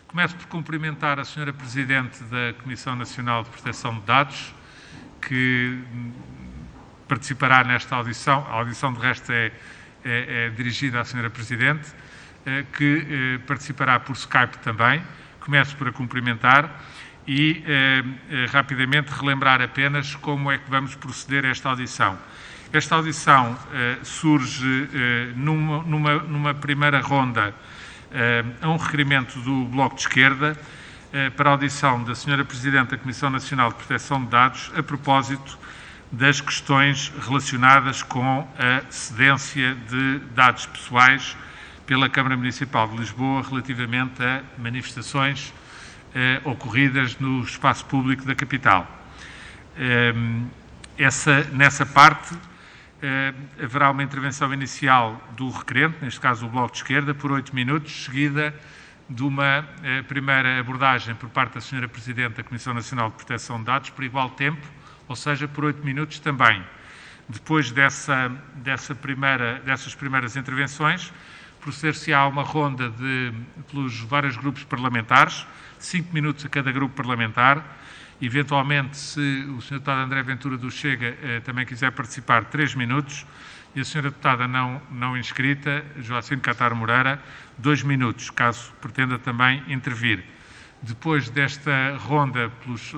Começo por cumprimentar a Sra. Presidente da Comissão Nacional de Proteção de Dados, que participará nesta audição. A audição, de resto, é dirigida à Sra. Presidente, que participará por Skype também. Começo por a cumprimentar e, rapidamente, relembrar apenas como é que vamos proceder a esta audição. Esta audição surge numa primeira ronda a um requerimento do Bloco de Esquerda para a audição da Sra. Presidente da Comissão Nacional de Proteção de Dados a propósito das questões relacionadas com a cedência de dados pessoais pela Câmara Municipal de Lisboa relativamente a manifestações ocorridas no espaço público da capital. Nessa parte, haverá uma intervenção inicial do requerente, neste caso o Bloco de Esquerda, por 8 minutos, seguida de uma primeira abordagem por parte da Sra. Presidente da Comissão Nacional de Proteção de Dados, por igual tempo, ou seja, por 8 minutos também. Depois dessas primeiras intervenções, proceder-se-á a uma ronda pelos vários grupos parlamentares, 5 minutos a cada grupo parlamentar. Eventualmente, se o Sr. Deputado André Ventura do Chega também quiser participar, 3 minutos. E a Sra. Deputada não inscrita, Joacine Catar Moreira, 2 minutos, caso pretenda também intervir. Depois desta ronda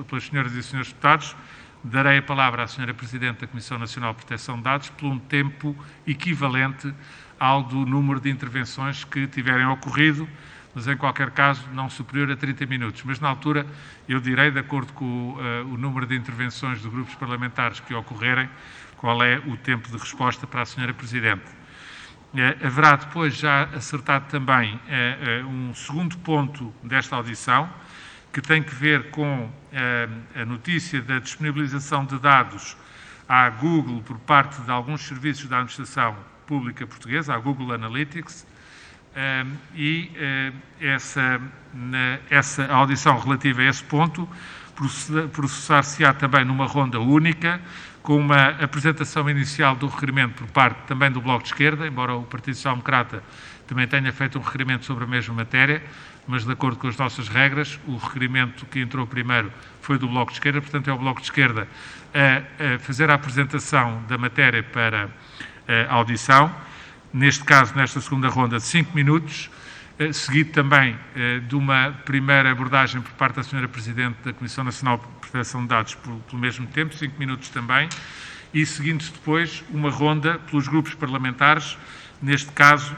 pelas senhoras e senhores deputados, darei a palavra à Sra. Presidente da Comissão Nacional de Proteção de Dados por um tempo equivalente ao do número de intervenções que tiverem ocorrido, mas em qualquer caso não superior a 30 minutos. Mas na altura eu direi, de acordo com o número de intervenções de grupos parlamentares que ocorrerem, qual é o tempo de resposta para a Sra. Presidente. Haverá depois já acertado também um segundo ponto desta audição, que tem que ver com a notícia da disponibilização de dados à Google por parte de alguns serviços da administração pública portuguesa, à Google Analytics, essa audição relativa a esse ponto processar-se-á também numa ronda única, com uma apresentação inicial do requerimento por parte também do Bloco de Esquerda, embora o Partido Social Democrata também tenha feito um requerimento sobre a mesma matéria, mas de acordo com as nossas regras, o requerimento que entrou primeiro foi do Bloco de Esquerda, portanto é o Bloco de Esquerda a fazer a apresentação da matéria para a audição, neste caso, nesta segunda ronda, de 5 minutos, seguido também de uma primeira abordagem por parte da Sra. Presidente da Comissão Nacional de Proteção de Dados pelo mesmo tempo, 5 minutos também, e seguindo depois uma ronda pelos grupos parlamentares, neste caso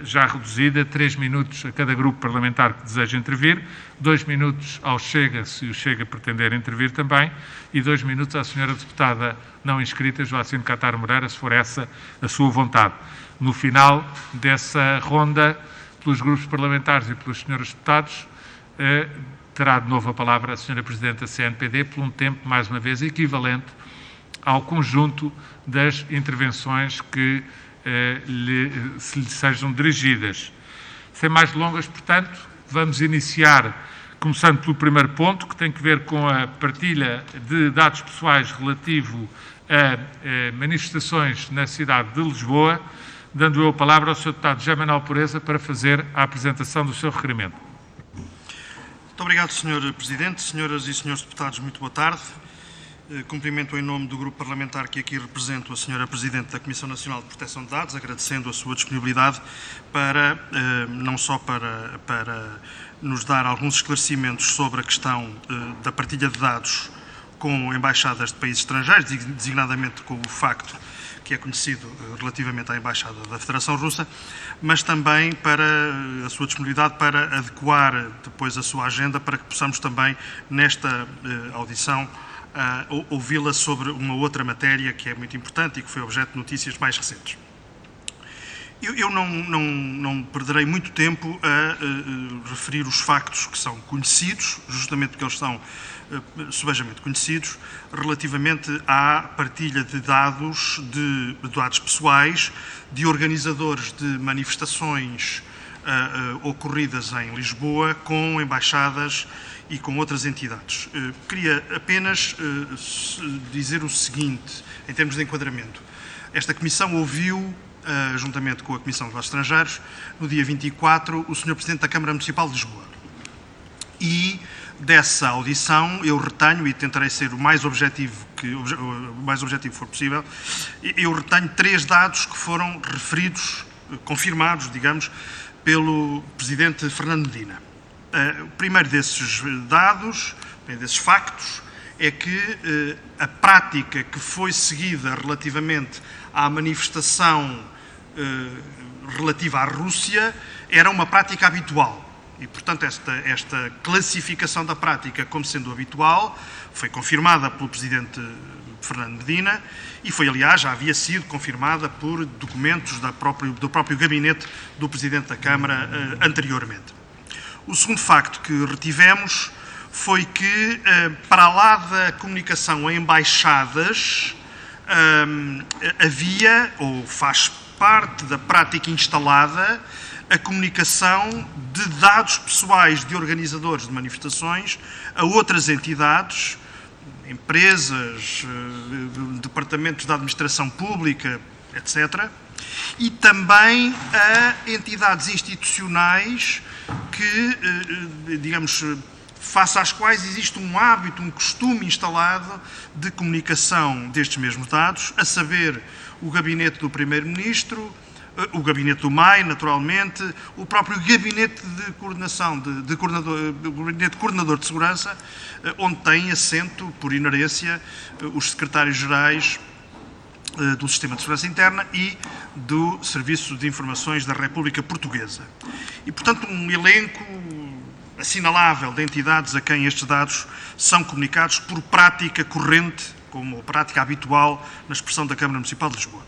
já reduzida, 3 minutos a cada grupo parlamentar que deseja intervir, 2 minutos ao Chega, se o Chega pretender intervir também, e 2 minutos à Sra. Deputada não inscrita, Joacine Catar Moreira, se for essa a sua vontade. No final dessa ronda, pelos grupos parlamentares e pelos senhores deputados, terá de novo a palavra a Sra. Presidente da CNPD, por um tempo, mais uma vez, equivalente ao conjunto das intervenções que lhe sejam dirigidas. Sem mais delongas, portanto, vamos iniciar, começando pelo primeiro ponto, que tem que ver com a partilha de dados pessoais relativo a manifestações na cidade de Lisboa, dando eu a palavra ao Sr. Deputado José Manuel Pureza para fazer a apresentação do seu requerimento. Muito obrigado, Sr. Presidente. Senhoras e senhores deputados, muito boa tarde. Cumprimento em nome do grupo parlamentar que aqui represento a Sra. Presidente da Comissão Nacional de Proteção de Dados, agradecendo a sua disponibilidade para, não só para nos dar alguns esclarecimentos sobre a questão da partilha de dados com embaixadas de países estrangeiros, designadamente com o facto que é conhecido relativamente à Embaixada da Federação Russa, mas também para a sua disponibilidade para adequar depois a sua agenda para que possamos também, nesta audição, ouvi-la sobre uma outra matéria que é muito importante e que foi objeto de notícias mais recentes. Eu não perderei muito tempo a referir os factos que são conhecidos, justamente porque eles são subejamente conhecidos, relativamente à partilha de dados pessoais de organizadores de manifestações ocorridas em Lisboa com embaixadas e com outras entidades. Queria apenas dizer o seguinte, em termos de enquadramento. Esta Comissão ouviu, juntamente com a Comissão dos Estrangeiros, no dia 24, o Sr. Presidente da Câmara Municipal de Lisboa. E dessa audição eu retenho, e tentarei ser o mais objetivo for possível, eu retenho 3 dados que foram referidos, confirmados, digamos, pelo Presidente Fernando Medina. O primeiro desses dados, desses factos, é que a prática que foi seguida relativamente à manifestação relativa à Rússia era uma prática habitual. E, portanto, esta classificação da prática como sendo habitual foi confirmada pelo Presidente Fernando Medina e foi, aliás, já havia sido confirmada por documentos do próprio gabinete do Presidente da Câmara anteriormente. O segundo facto que retivemos foi que, para lá da comunicação a embaixadas, havia, ou faz parte da prática instalada, a comunicação de dados pessoais de organizadores de manifestações a outras entidades, empresas, departamentos da administração pública, etc., e também a entidades institucionais que, digamos, face às quais existe um hábito, um costume instalado de comunicação destes mesmos dados, a saber, o gabinete do Primeiro-Ministro, o gabinete do MAI, naturalmente, o próprio gabinete de coordenação, o gabinete de coordenador de segurança, onde tem assento, por inerência, os secretários-gerais do Sistema de Segurança Interna e do Serviço de Informações da República Portuguesa. E, portanto, um elenco assinalável de entidades a quem estes dados são comunicados por prática corrente, como prática habitual na expressão da Câmara Municipal de Lisboa.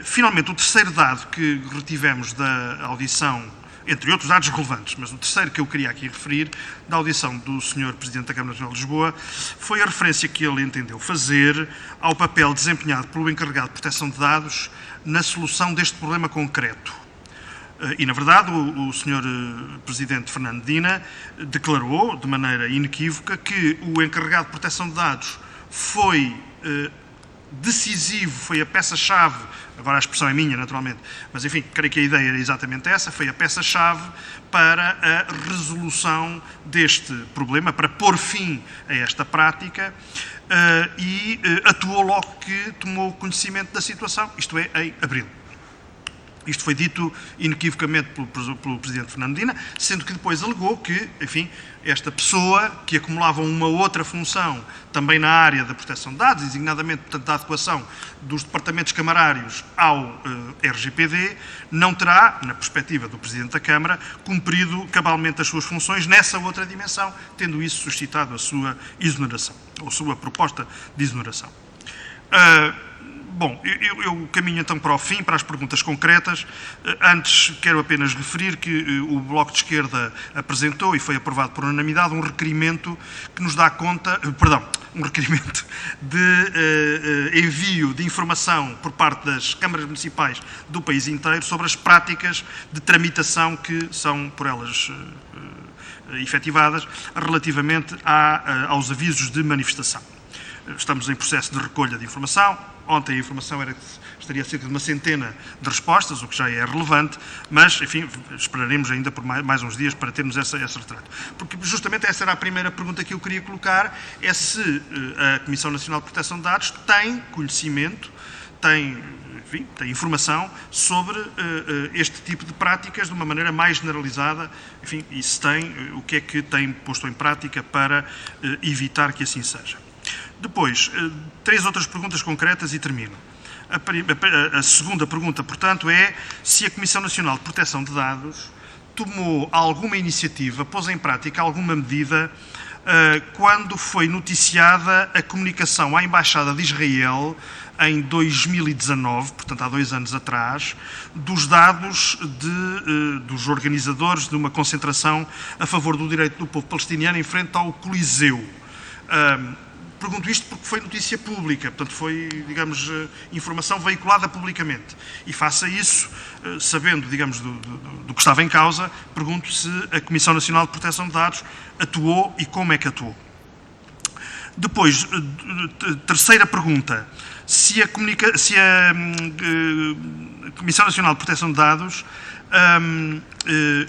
Finalmente, o terceiro dado que retivemos da audição, entre outros dados relevantes, mas o terceiro que eu queria aqui referir, da audição do Sr. Presidente da Câmara Nacional de Lisboa, foi a referência que ele entendeu fazer ao papel desempenhado pelo encarregado de proteção de dados na solução deste problema concreto. E, na verdade, o Sr. Presidente Fernando Medina declarou, de maneira inequívoca, que o encarregado de proteção de dados foi decisivo, foi a peça-chave, agora a expressão é minha, naturalmente, mas, enfim, creio que a ideia era exatamente essa, foi a peça-chave para a resolução deste problema, para pôr fim a esta prática, e atuou logo que tomou conhecimento da situação, isto é, em abril. Isto foi dito inequivocamente pelo Presidente Fernando Medina, sendo que depois alegou que, enfim, esta pessoa que acumulava uma outra função também na área da proteção de dados, designadamente, portanto, da adequação dos departamentos camarários ao RGPD, não terá, na perspectiva do Presidente da Câmara, cumprido cabalmente as suas funções nessa outra dimensão, tendo isso suscitado a sua exoneração, ou a sua proposta de exoneração. Bom, eu caminho então para o fim, para as perguntas concretas. Antes, quero apenas referir que o Bloco de Esquerda apresentou e foi aprovado por unanimidade um requerimento que nos dá conta, um requerimento de envio de informação por parte das câmaras municipais do país inteiro sobre as práticas de tramitação que são por elas efetivadas relativamente aos avisos de manifestação. Estamos em processo de recolha de informação. Ontem a informação era que estaria cerca de uma centena de respostas, o que já é relevante, mas, enfim, esperaremos ainda por mais uns dias para termos esse retrato. Porque justamente essa era a primeira pergunta que eu queria colocar, é se a Comissão Nacional de Proteção de Dados tem conhecimento, tem informação sobre este tipo de práticas de uma maneira mais generalizada, enfim, e se tem, o que é que tem posto em prática para evitar que assim seja. Depois, 3 outras perguntas concretas e termino. A segunda pergunta, portanto, é se a Comissão Nacional de Proteção de Dados tomou alguma iniciativa, pôs em prática alguma medida quando foi noticiada a comunicação à Embaixada de Israel em 2019, portanto há 2 anos atrás, dos dados dos organizadores de uma concentração a favor do direito do povo palestiniano em frente ao Coliseu. Pergunto isto porque foi notícia pública, portanto foi, digamos, informação veiculada publicamente. E face a isso, sabendo, digamos, do que estava em causa, pergunto se a Comissão Nacional de Proteção de Dados atuou e como é que atuou. Depois, terceira pergunta, se a Comissão Nacional de Proteção de Dados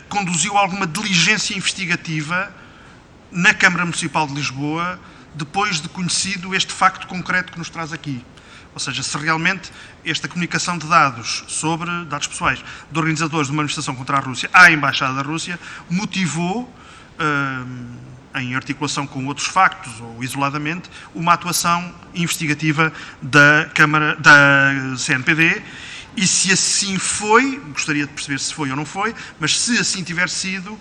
conduziu alguma diligência investigativa na Câmara Municipal de Lisboa, depois de conhecido este facto concreto que nos traz aqui. Ou seja, se realmente esta comunicação de dados sobre dados pessoais de organizadores de uma manifestação contra a Rússia à Embaixada da Rússia motivou, em articulação com outros factos ou isoladamente, uma atuação investigativa da CNPD, e se assim foi, gostaria de perceber se foi ou não foi, mas se assim tiver sido,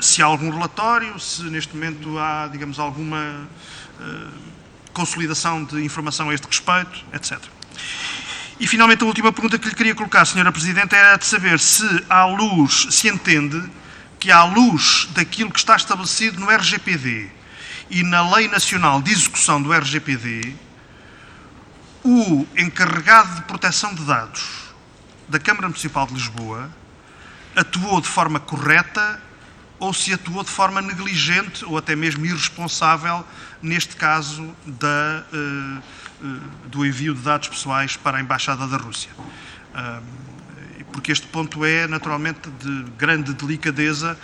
se há algum relatório, se neste momento há, digamos, alguma consolidação de informação a este respeito, etc. E, finalmente, a última pergunta que lhe queria colocar, Sra. Presidente, era de saber se entende que, à luz daquilo que está estabelecido no RGPD e na Lei Nacional de Execução do RGPD, o encarregado de proteção de dados da Câmara Municipal de Lisboa atuou de forma correta ou se atuou de forma negligente ou até mesmo irresponsável, neste caso do envio de dados pessoais para a Embaixada da Rússia. Porque este ponto é, naturalmente, de grande delicadeza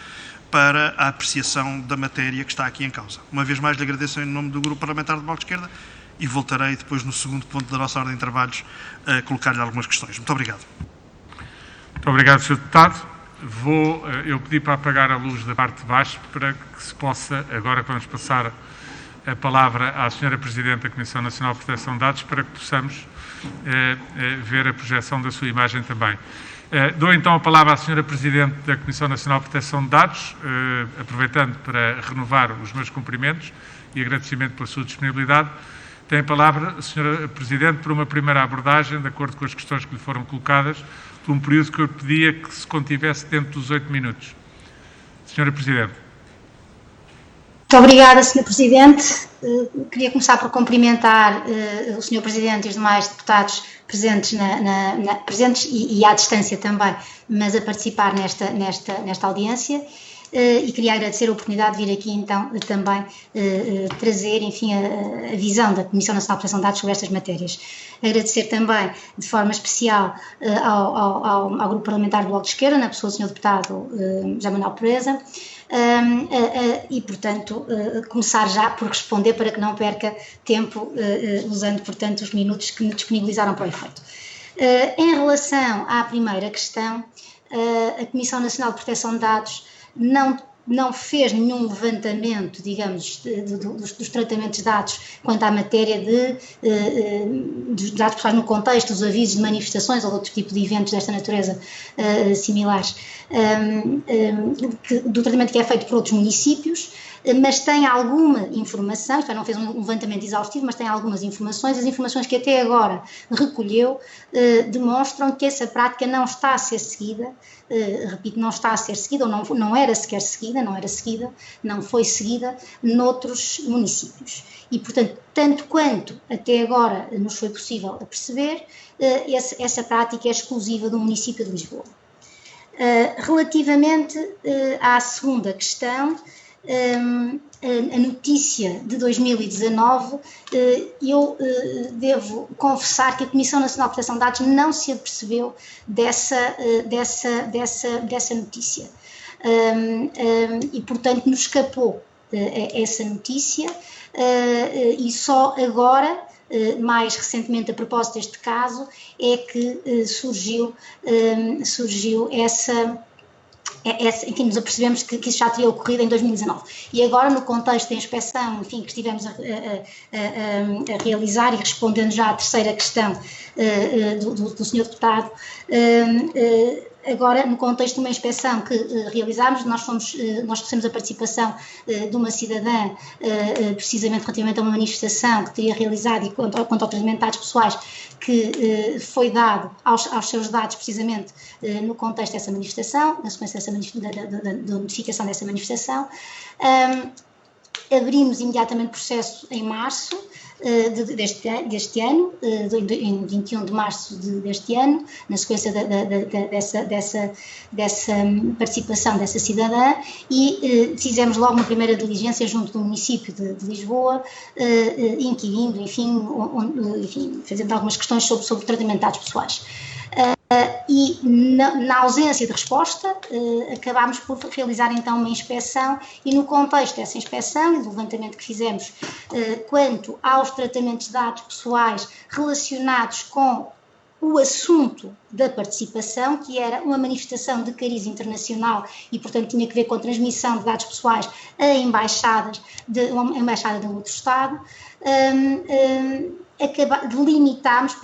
para a apreciação da matéria que está aqui em causa. Uma vez mais, lhe agradeço em nome do Grupo Parlamentar do Bloco de Esquerda e voltarei depois, no segundo ponto da nossa ordem de trabalhos, a colocar-lhe algumas questões. Muito obrigado. Muito obrigado, Sr. Deputado. Eu pedi para apagar a luz da parte de baixo para que se possa, agora que vamos passar a palavra à Sra. Presidente da Comissão Nacional de Proteção de Dados, para que possamos ver a projeção da sua imagem também. Dou então a palavra à Sra. Presidente da Comissão Nacional de Proteção de Dados, aproveitando para renovar os meus cumprimentos e agradecimento pela sua disponibilidade. Tem a palavra, Sra. Presidente, por uma primeira abordagem, de acordo com as questões que lhe foram colocadas, por um período que eu pedia que se contivesse dentro dos 8 minutos. Sra. Presidente. Muito obrigada, Sr. Presidente. Queria começar por cumprimentar o Sr. Presidente e os demais deputados presentes, presentes e à distância também, mas a participar nesta audiência. E queria agradecer a oportunidade de vir aqui, então, também trazer, enfim, a visão da Comissão Nacional de Proteção de Dados sobre estas matérias. Agradecer também, de forma especial, ao Grupo Parlamentar do Bloco de Esquerda, na pessoa do Sr. Deputado José Manuel Proeza, e, portanto, começar já por responder para que não perca tempo, usando, portanto, os minutos que me disponibilizaram para o efeito. Em relação à primeira questão, a Comissão Nacional de Proteção de Dados não fez nenhum levantamento, digamos, dos tratamentos de dados quanto à matéria dos dados pessoais no contexto dos avisos de manifestações ou de outro tipo de eventos desta natureza similares, do tratamento que é feito por outros municípios, mas tem alguma informação, isto é, não fez um levantamento exaustivo, mas tem algumas informações. As informações que até agora recolheu demonstram que essa prática não está a ser seguida, repito, não está a ser seguida, ou não era sequer seguida, não foi seguida noutros municípios. E, portanto, tanto quanto até agora nos foi possível perceber, essa prática é exclusiva do município de Lisboa. Relativamente à segunda questão, a notícia de 2019, eu devo confessar que a Comissão Nacional de Proteção de Dados não se apercebeu dessa notícia e, portanto, nos escapou essa notícia e só agora, mais recentemente a propósito deste caso, é que surgiu enfim, nos apercebemos que isso já teria ocorrido em 2019. E agora, no contexto da inspeção, enfim, que estivemos a realizar e respondendo já à terceira questão do Sr. Deputado, agora, no contexto de uma inspeção que realizámos, nós recebemos a participação de uma cidadã, precisamente relativamente a uma manifestação que teria realizado e quanto ao tratamento de dados pessoais que foi dado aos seus dados, precisamente no contexto dessa manifestação, na sequência da notificação dessa manifestação. Abrimos imediatamente processo em março deste ano, em 21 de março deste ano, na sequência dessa participação dessa cidadã, e fizemos logo uma primeira diligência junto do município de Lisboa, inquirindo, enfim, fazendo algumas questões sobre o tratamento de dados pessoais. E na ausência de resposta, acabámos por realizar então uma inspeção e no contexto dessa inspeção e do levantamento que fizemos quanto aos tratamentos de dados pessoais relacionados com o assunto da participação, que era uma manifestação de cariz internacional e, portanto, tinha que ver com a transmissão de dados pessoais a embaixadas de uma embaixada de um outro Estado, delimitámos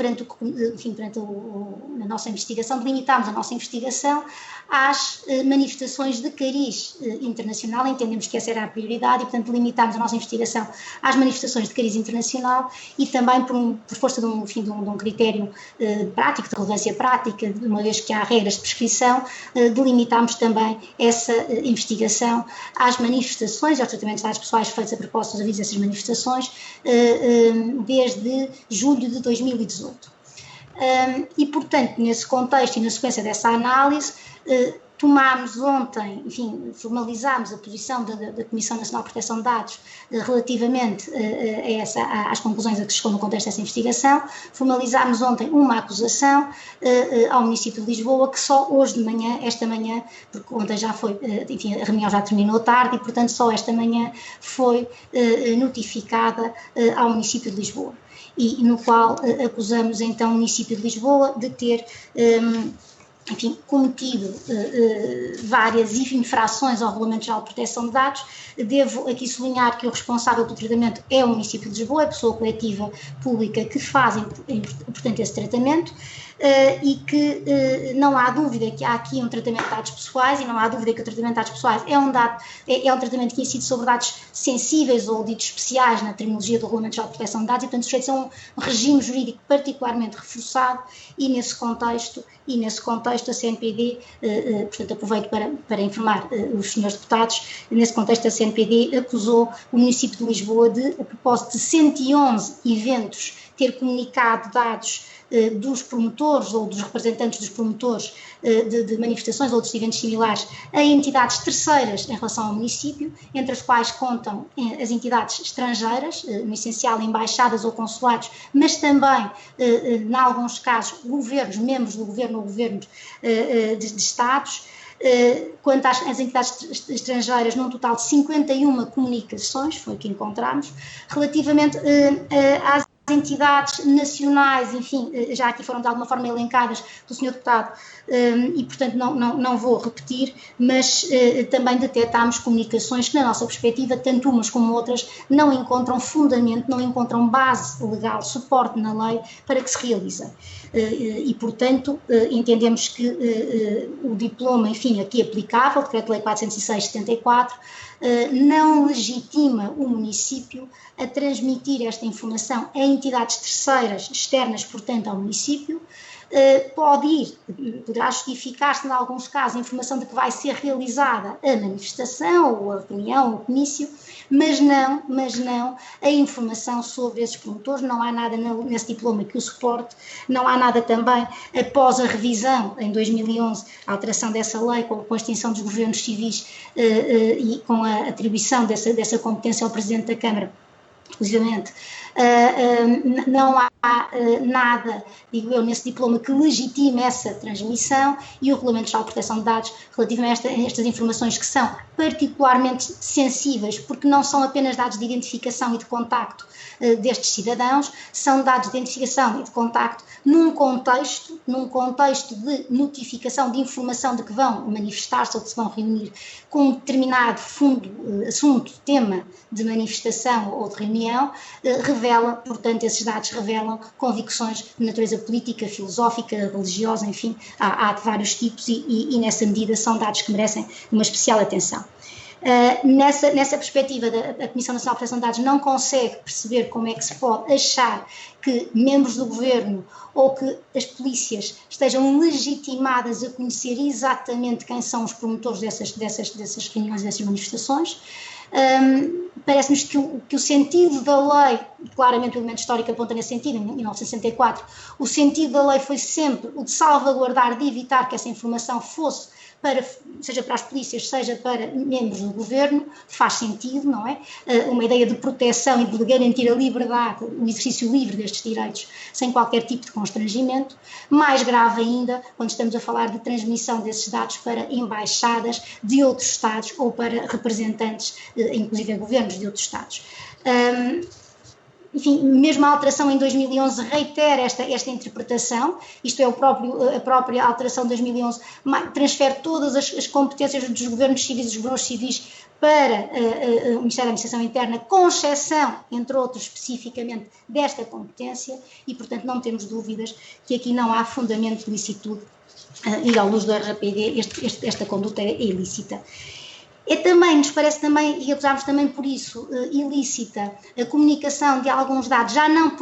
na nossa investigação, delimitámos a nossa investigação às manifestações de cariz internacional, entendemos que essa era a prioridade e, portanto, limitámos a nossa investigação às manifestações de cariz internacional e também por força de um critério prático, de relevância prática, uma vez que há regras de prescrição, delimitámos também essa investigação às manifestações, aos tratamentos de dados pessoais feitos a propósito dos avisos dessas manifestações, desde julho de 2018. E, portanto, nesse contexto e na sequência dessa análise, tomámos ontem, formalizámos a posição da Comissão Nacional de Proteção de Dados relativamente às conclusões a que se chegou no contexto dessa investigação. Formalizámos ontem uma acusação ao município de Lisboa, que só hoje de manhã, esta manhã, porque ontem já foi, a reunião já terminou tarde e, portanto, só esta manhã foi notificada ao município de Lisboa. E no qual acusamos então o município de Lisboa de ter cometido várias infrações ao Regulamento Geral de Proteção de Dados. Devo aqui sublinhar que o responsável pelo tratamento é o município de Lisboa, é a pessoa coletiva pública que faz, portanto, esse tratamento, e que não há dúvida que há aqui um tratamento de dados pessoais e não há dúvida que o tratamento de dados pessoais é um tratamento que incide sobre dados sensíveis ou ditos especiais na terminologia do Regulamento Geral de Proteção de Dados e, portanto, sujeitos a um regime jurídico particularmente reforçado e nesse contexto a CNPD, portanto aproveito para informar os senhores deputados, nesse contexto a CNPD acusou o município de Lisboa de, a propósito de 111 eventos, ter comunicado dados dos promotores ou dos representantes dos promotores de manifestações ou de eventos similares a entidades terceiras em relação ao município, entre as quais contam as entidades estrangeiras, no essencial embaixadas ou consulados, mas também, em alguns casos, governos, membros do governo ou governos de Estados. Quanto às entidades estrangeiras, num total de 51 comunicações, foi o que encontramos, relativamente às entidades nacionais, já aqui foram de alguma forma elencadas pelo Sr. Deputado e, portanto, não vou repetir, mas também detectámos comunicações que, na nossa perspectiva, tanto umas como outras, não encontram fundamento, não encontram base legal, suporte na lei para que se realizem. E, portanto, entendemos que o diploma, aqui aplicável, Decreto-Lei 406/74, não legitima o município a transmitir esta informação a entidades terceiras externas, portanto, ao município. Poderá justificar-se, em alguns casos, a informação de que vai ser realizada a manifestação, ou a reunião, ou o comício, mas não a informação sobre esses promotores. Não há nada nesse diploma que o suporte, não há nada também após a revisão, em 2011, a alteração dessa lei, com a extinção dos governos civis e com a atribuição dessa competência ao Presidente da Câmara, exclusivamente. Não há nada, digo eu, nesse diploma que legitime essa transmissão e o Regulamento Geral de Proteção de Dados, relativamente a estas informações que são particularmente sensíveis, porque não são apenas dados de identificação e de contacto destes cidadãos, são dados de identificação e de contacto num contexto de notificação de informação de que vão manifestar-se ou que se vão reunir com um determinado assunto, tema de manifestação ou de reunião, portanto, esses dados revelam convicções de natureza política, filosófica, religiosa, há de vários tipos e nessa medida são dados que merecem uma especial atenção. Nessa perspectiva, a Comissão Nacional de Proteção de Dados não consegue perceber como é que se pode achar que membros do governo ou que as polícias estejam legitimadas a conhecer exatamente quem são os promotores dessas reuniões, dessas manifestações. Parece-nos que o sentido da lei, claramente o elemento histórico aponta nesse sentido, em 1964, o sentido da lei foi sempre o de salvaguardar, de evitar que essa informação fosse seja para as polícias, seja para membros do governo, faz sentido, não é? Uma ideia de proteção e de garantir a liberdade, o exercício livre destes direitos, sem qualquer tipo de constrangimento. Mais grave ainda, quando estamos a falar de transmissão desses dados para embaixadas de outros Estados ou para representantes, inclusive governos de outros Estados. Enfim, mesmo a alteração em 2011 reitera esta interpretação, isto é, a própria alteração de 2011 transfere todas as competências dos governos civis e dos governos civis para o Ministério da Administração Interna, com exceção, entre outros, especificamente desta competência, e, portanto, não temos dúvidas que aqui não há fundamento de ilicitude e, à luz do RGPD, esta conduta é ilícita. Nos parece também, e acusámos também por isso, ilícita a comunicação de alguns dados, já não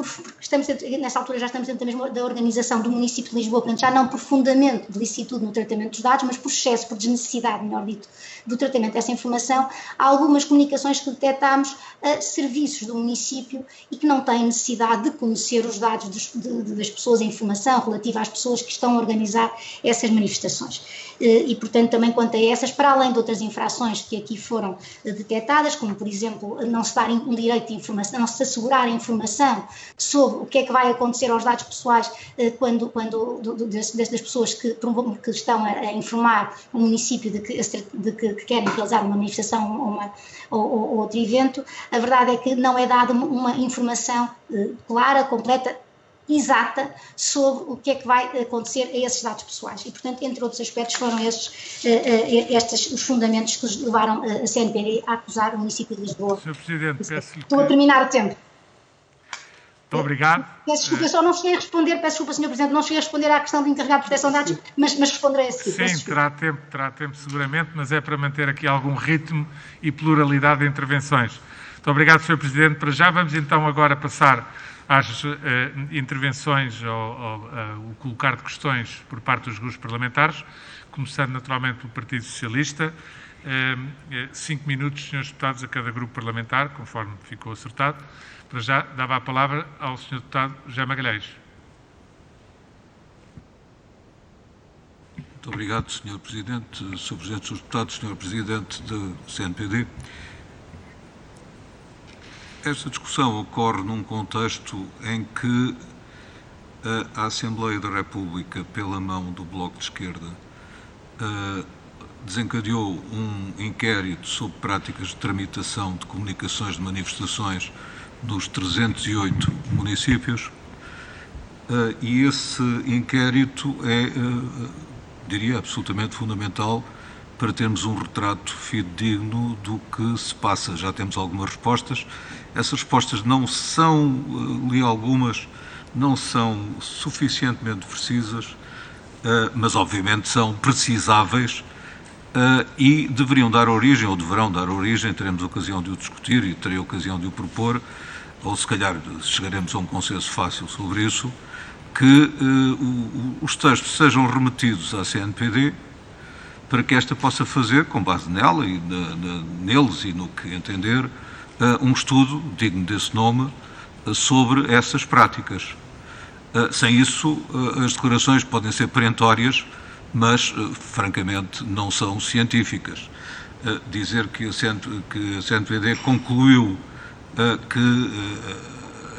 nessa altura já estamos dentro mesmo da organização do município de Lisboa, portanto já não por fundamento de licitude no tratamento dos dados, mas por excesso, por desnecessidade, melhor dito, do tratamento dessa informação, há algumas comunicações que detectámos a serviços do município e que não têm necessidade de conhecer os dados das pessoas, a informação relativa às pessoas que estão a organizar essas manifestações. E, portanto, também quanto a essas, para além de outras infrações que aqui foram detectadas, como, por exemplo, não se dar um direito de informação, não se assegurar a informação sobre o que é que vai acontecer aos dados pessoais das pessoas que estão a informar o município de que querem realizar uma manifestação ou outro evento, a verdade é que não é dada uma informação clara, completa, exata sobre o que é que vai acontecer a esses dados pessoais. E, portanto, entre outros aspectos, foram estes os fundamentos que levaram a CNPD a acusar o município de Lisboa. Sr. Presidente, peço-lhe... Estou a terminar o tempo. Muito obrigado. Peço desculpa, eu só não cheguei a responder, peço desculpa, Sr. Presidente, não cheguei a responder à questão de encarregado de proteção de dados, mas responderei a seguir. Sim, terá tempo seguramente, mas é para manter aqui algum ritmo e pluralidade de intervenções. Muito obrigado, Sr. Presidente. Para já vamos então agora passar às intervenções ou colocar de questões por parte dos grupos parlamentares, começando naturalmente pelo Partido Socialista. 5 minutos, senhores deputados, a cada grupo parlamentar, conforme ficou acertado. Para já, dava a palavra ao senhor deputado José Magalhães. Muito obrigado, Sr. Presidente, Sr. Presidente dos Deputados, Sr. Presidente do CNPD. Esta discussão ocorre num contexto em que a Assembleia da República, pela mão do Bloco de Esquerda, desencadeou um inquérito sobre práticas de tramitação de comunicações de manifestações dos 308 municípios, e esse inquérito é, diria, absolutamente fundamental para termos um retrato fidedigno do que se passa. Já temos algumas respostas. Essas respostas não são, li algumas, não são suficientemente precisas, mas obviamente são precisáveis e deveriam dar origem, ou deverão dar origem, teremos ocasião de o discutir e terei ocasião de o propor, ou se calhar chegaremos a um consenso fácil sobre isso, que os textos sejam remetidos à CNPD para que esta possa fazer, com base nela e neles e no que entender, um estudo digno desse nome sobre essas práticas. Sem isso, as declarações podem ser perentórias, mas, francamente, não são científicas. Dizer que a CNPD concluiu que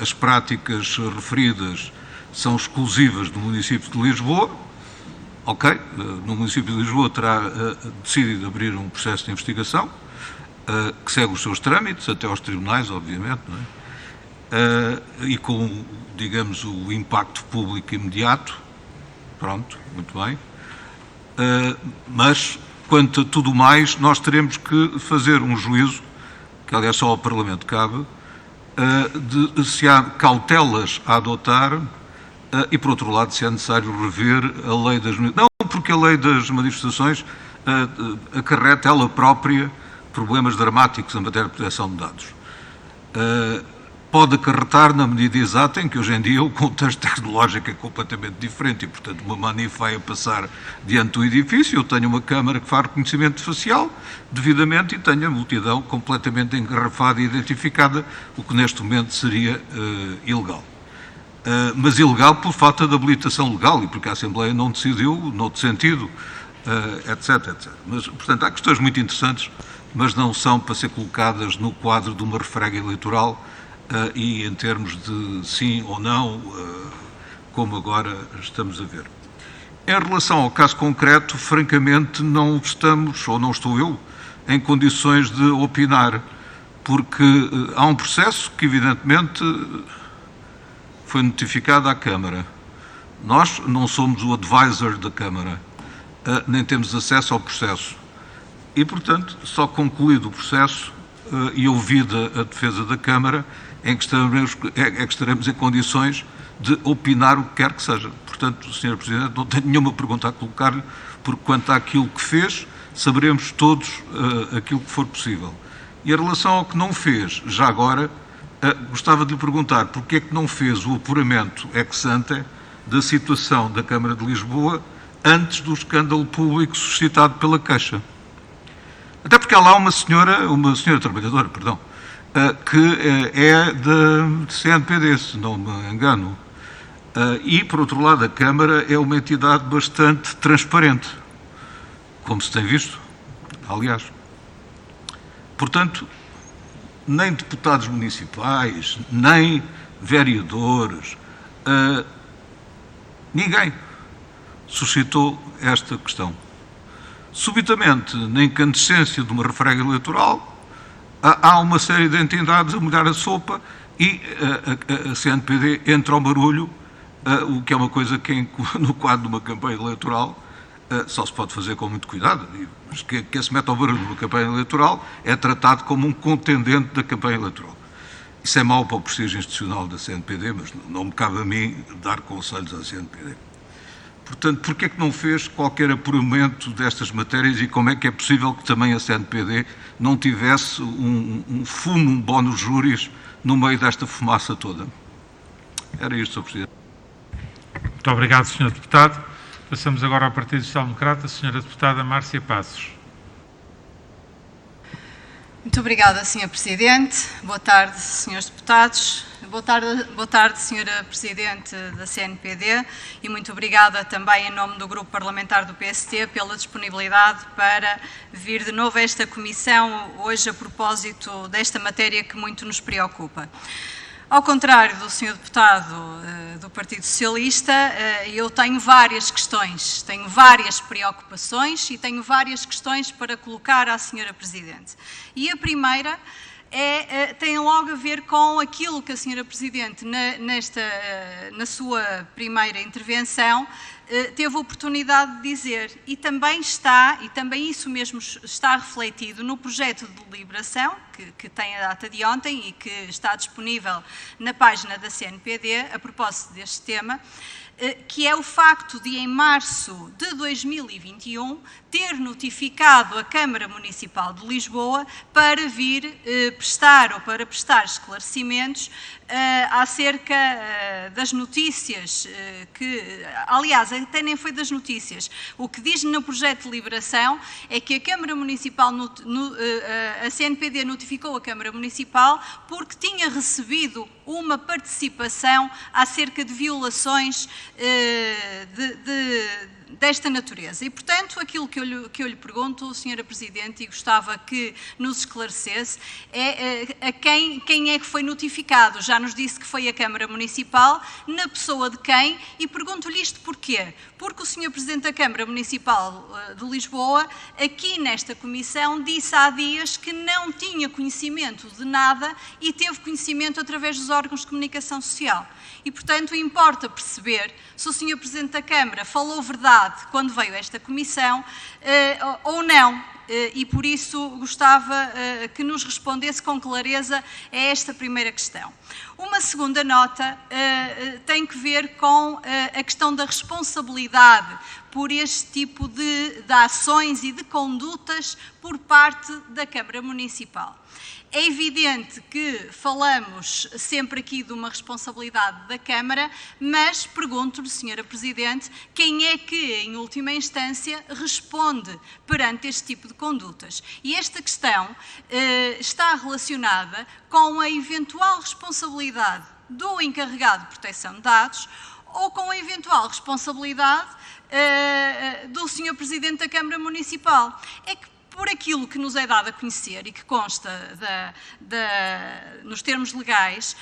as práticas referidas são exclusivas do município de Lisboa, ok, no município de Lisboa terá decidido abrir um processo de investigação, que segue os seus trâmites, até aos tribunais, obviamente, não é? E com, digamos, o impacto público imediato, pronto, muito bem. Mas, quanto a tudo mais, nós teremos que fazer um juízo, que aliás só ao Parlamento cabe, de se há cautelas a adotar e, por outro lado, se é necessário rever a lei das... Não porque a lei das manifestações acarreta ela própria problemas dramáticos em matéria de proteção de dados. Pode acarretar na medida exata em que hoje em dia o contexto tecnológico é completamente diferente e, portanto, uma manif vai a passar diante do edifício, eu tenho uma câmara que faz reconhecimento facial devidamente e tenho a multidão completamente engarrafada e identificada, o que neste momento seria ilegal. Mas ilegal por falta de habilitação legal e porque a Assembleia não decidiu, noutro sentido, etc, etc. Mas, portanto, há questões muito interessantes, mas não são para ser colocadas no quadro de uma refrega eleitoral e em termos de sim ou não, como agora estamos a ver. Em relação ao caso concreto, francamente, não estamos, ou não estou eu, em condições de opinar, porque há um processo que, evidentemente, foi notificado à Câmara. Nós não somos o advisor da Câmara, nem temos acesso ao processo. E, portanto, só concluído o processo e ouvida a defesa da Câmara, é que estaremos em condições de opinar o que quer que seja. Portanto, Sr. Presidente, não tenho nenhuma pergunta a colocar-lhe, porque quanto àquilo que fez, saberemos todos aquilo que for possível. E em relação ao que não fez, já agora, gostava de lhe perguntar porque é que não fez o apuramento ex ante da situação da Câmara de Lisboa antes do escândalo público suscitado pela Caixa. Até porque há lá uma senhora trabalhadora, perdão, que é da CNPD, se não me engano. E, por outro lado, a Câmara é uma entidade bastante transparente, como se tem visto, aliás. Portanto, nem deputados municipais, nem vereadores, ninguém suscitou esta questão. Subitamente, na incandescência de uma refrega eleitoral, há uma série de entidades a molhar a sopa e a CNPD entra ao barulho, o que é uma coisa que, no quadro de uma campanha eleitoral, só se pode fazer com muito cuidado. Mas quem se mete ao barulho numa campanha eleitoral é tratado como um contendente da campanha eleitoral. Isso é mau para o prestígio institucional da CNPD, mas não me cabe a mim dar conselhos à CNPD. Portanto, porquê é que não fez qualquer apuramento destas matérias e como é que é possível que também a CNPD não tivesse um fumo, um bónus júris no meio desta fumaça toda? Era isto, Sr. Presidente. Muito obrigado, Sr. Deputado. Passamos agora ao Partido Social Democrata, Sra. Deputada Márcia Passos. Muito obrigada, Sr. Presidente. Boa tarde, Srs. Deputados. Boa tarde, Sra. Presidente da CNPD, e muito obrigada também em nome do Grupo Parlamentar do PST pela disponibilidade para vir de novo a esta Comissão, hoje a propósito desta matéria que muito nos preocupa. Ao contrário do Sr. Deputado do Partido Socialista, eu tenho várias questões, tenho várias preocupações e tenho várias questões para colocar à Sra. Presidente. E a primeira tem logo a ver com aquilo que a Sra. Presidente, na sua primeira intervenção, teve a oportunidade de dizer, e também isso mesmo está refletido no projeto de deliberação, que tem a data de ontem e que está disponível na página da CNPD, a propósito deste tema, que é o facto de, em março de 2021, ter notificado a Câmara Municipal de Lisboa para vir prestar esclarecimentos acerca das notícias aliás, até nem foi das notícias. O que diz no projeto de deliberação é que a Câmara Municipal, a CNPD notificou a Câmara Municipal porque tinha recebido uma participação acerca de violações desta natureza. E, portanto, aquilo que eu lhe pergunto, Sra. Presidente, e gostava que nos esclarecesse, é a quem é que foi notificado. Já nos disse que foi a Câmara Municipal, na pessoa de quem, e pergunto-lhe isto porquê? Porque o Sr. Presidente da Câmara Municipal de Lisboa, aqui nesta Comissão, disse há dias que não tinha conhecimento de nada e teve conhecimento através dos órgãos de comunicação social. E, portanto, importa perceber se o Sr. Presidente da Câmara falou verdade quando veio a esta Comissão ou não. E, por isso, gostava que nos respondesse com clareza a esta primeira questão. Uma segunda nota tem que ver com a questão da responsabilidade por este tipo de ações e de condutas por parte da Câmara Municipal. É evidente que falamos sempre aqui de uma responsabilidade da Câmara, mas pergunto-lhe, Sra. Presidente, quem é que, em última instância, responde perante este tipo de condutas? E esta questão está relacionada com a eventual responsabilidade do encarregado de proteção de dados ou com a eventual responsabilidade do Sr. Presidente da Câmara Municipal. É que, por aquilo que nos é dado a conhecer e que consta nos termos legais,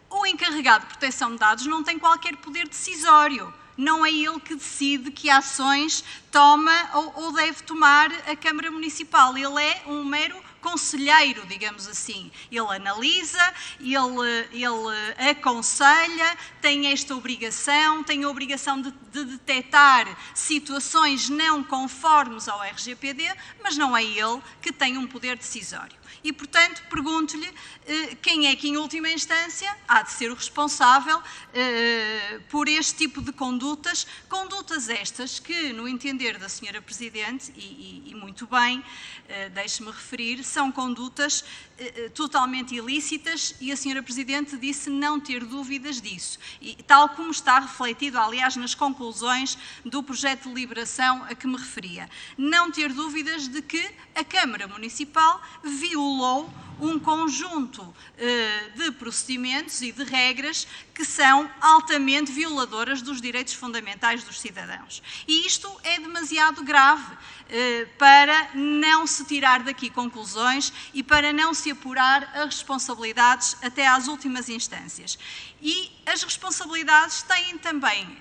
o encarregado de proteção de dados não tem qualquer poder decisório. Não é ele que decide que ações toma ou deve tomar a Câmara Municipal. Ele é um mero conselheiro, digamos assim. Ele analisa, ele aconselha, tem esta obrigação, tem a obrigação de detectar situações não conformes ao RGPD, mas não é ele que tem um poder decisório. E, portanto, pergunto-lhe quem é que, em última instância, há de ser o responsável por este tipo de condutas estas que, no entender da Sra. Presidente, e muito bem, deixe-me referir, são condutas totalmente ilícitas e a Sra. Presidente disse não ter dúvidas disso. E, tal como está refletido, aliás, nas conclusões do projeto de deliberação a que me referia. Não ter dúvidas de que a Câmara Municipal violou um conjunto de procedimentos e de regras que são altamente violadoras dos direitos fundamentais dos cidadãos. E isto é demasiado grave para não se tirar daqui conclusões e para não se apurar as responsabilidades até às últimas instâncias. E as responsabilidades têm também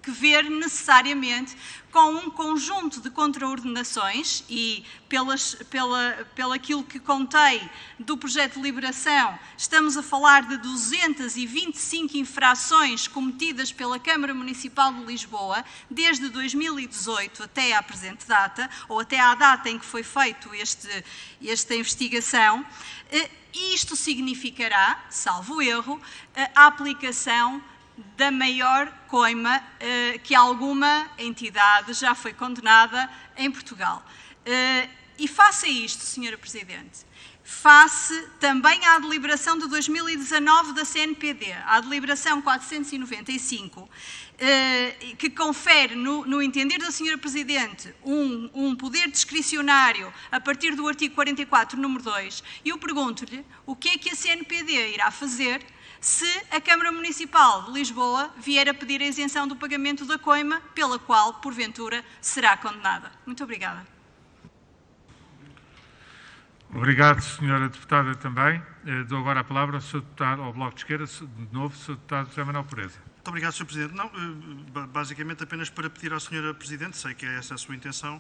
que ver necessariamente com um conjunto de contraordenações e pelo aquilo que contei do projeto de deliberação, estamos a falar de 225 infrações cometidas pela Câmara Municipal de Lisboa desde 2018 até à presente data, ou até à data em que foi feita esta investigação. E isto significará, salvo erro, a aplicação da maior coima que alguma entidade já foi condenada em Portugal. E face a isto, Sra. Presidente, face também à deliberação de 2019 da CNPD, à deliberação 495, que confere, no entender da Sra. Presidente, um poder discricionário a partir do artigo 44, número 2, e eu pergunto-lhe o que é que a CNPD irá fazer se a Câmara Municipal de Lisboa vier a pedir a isenção do pagamento da coima, pela qual, porventura, será condenada. Muito obrigada. Obrigado, Sra. Deputada, também. Dou agora a palavra ao Sr. Deputado, ao Bloco de Esquerda, de novo, Sr. Deputado José Manuel Pureza. Muito obrigado, Sr. Presidente. Não, basicamente apenas para pedir à Sra. Presidente, sei que é essa a sua intenção,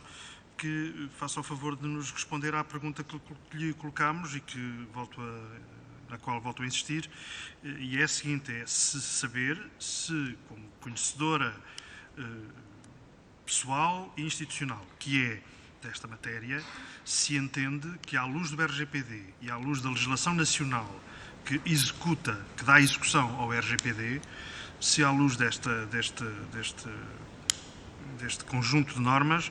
que faça o favor de nos responder à pergunta que lhe colocámos e que na qual volto a insistir, e é a seguinte, é saber se, como conhecedora pessoal e institucional, que é desta matéria, se entende que, à luz do RGPD e à luz da legislação nacional que dá execução ao RGPD, se, à luz deste conjunto de normas,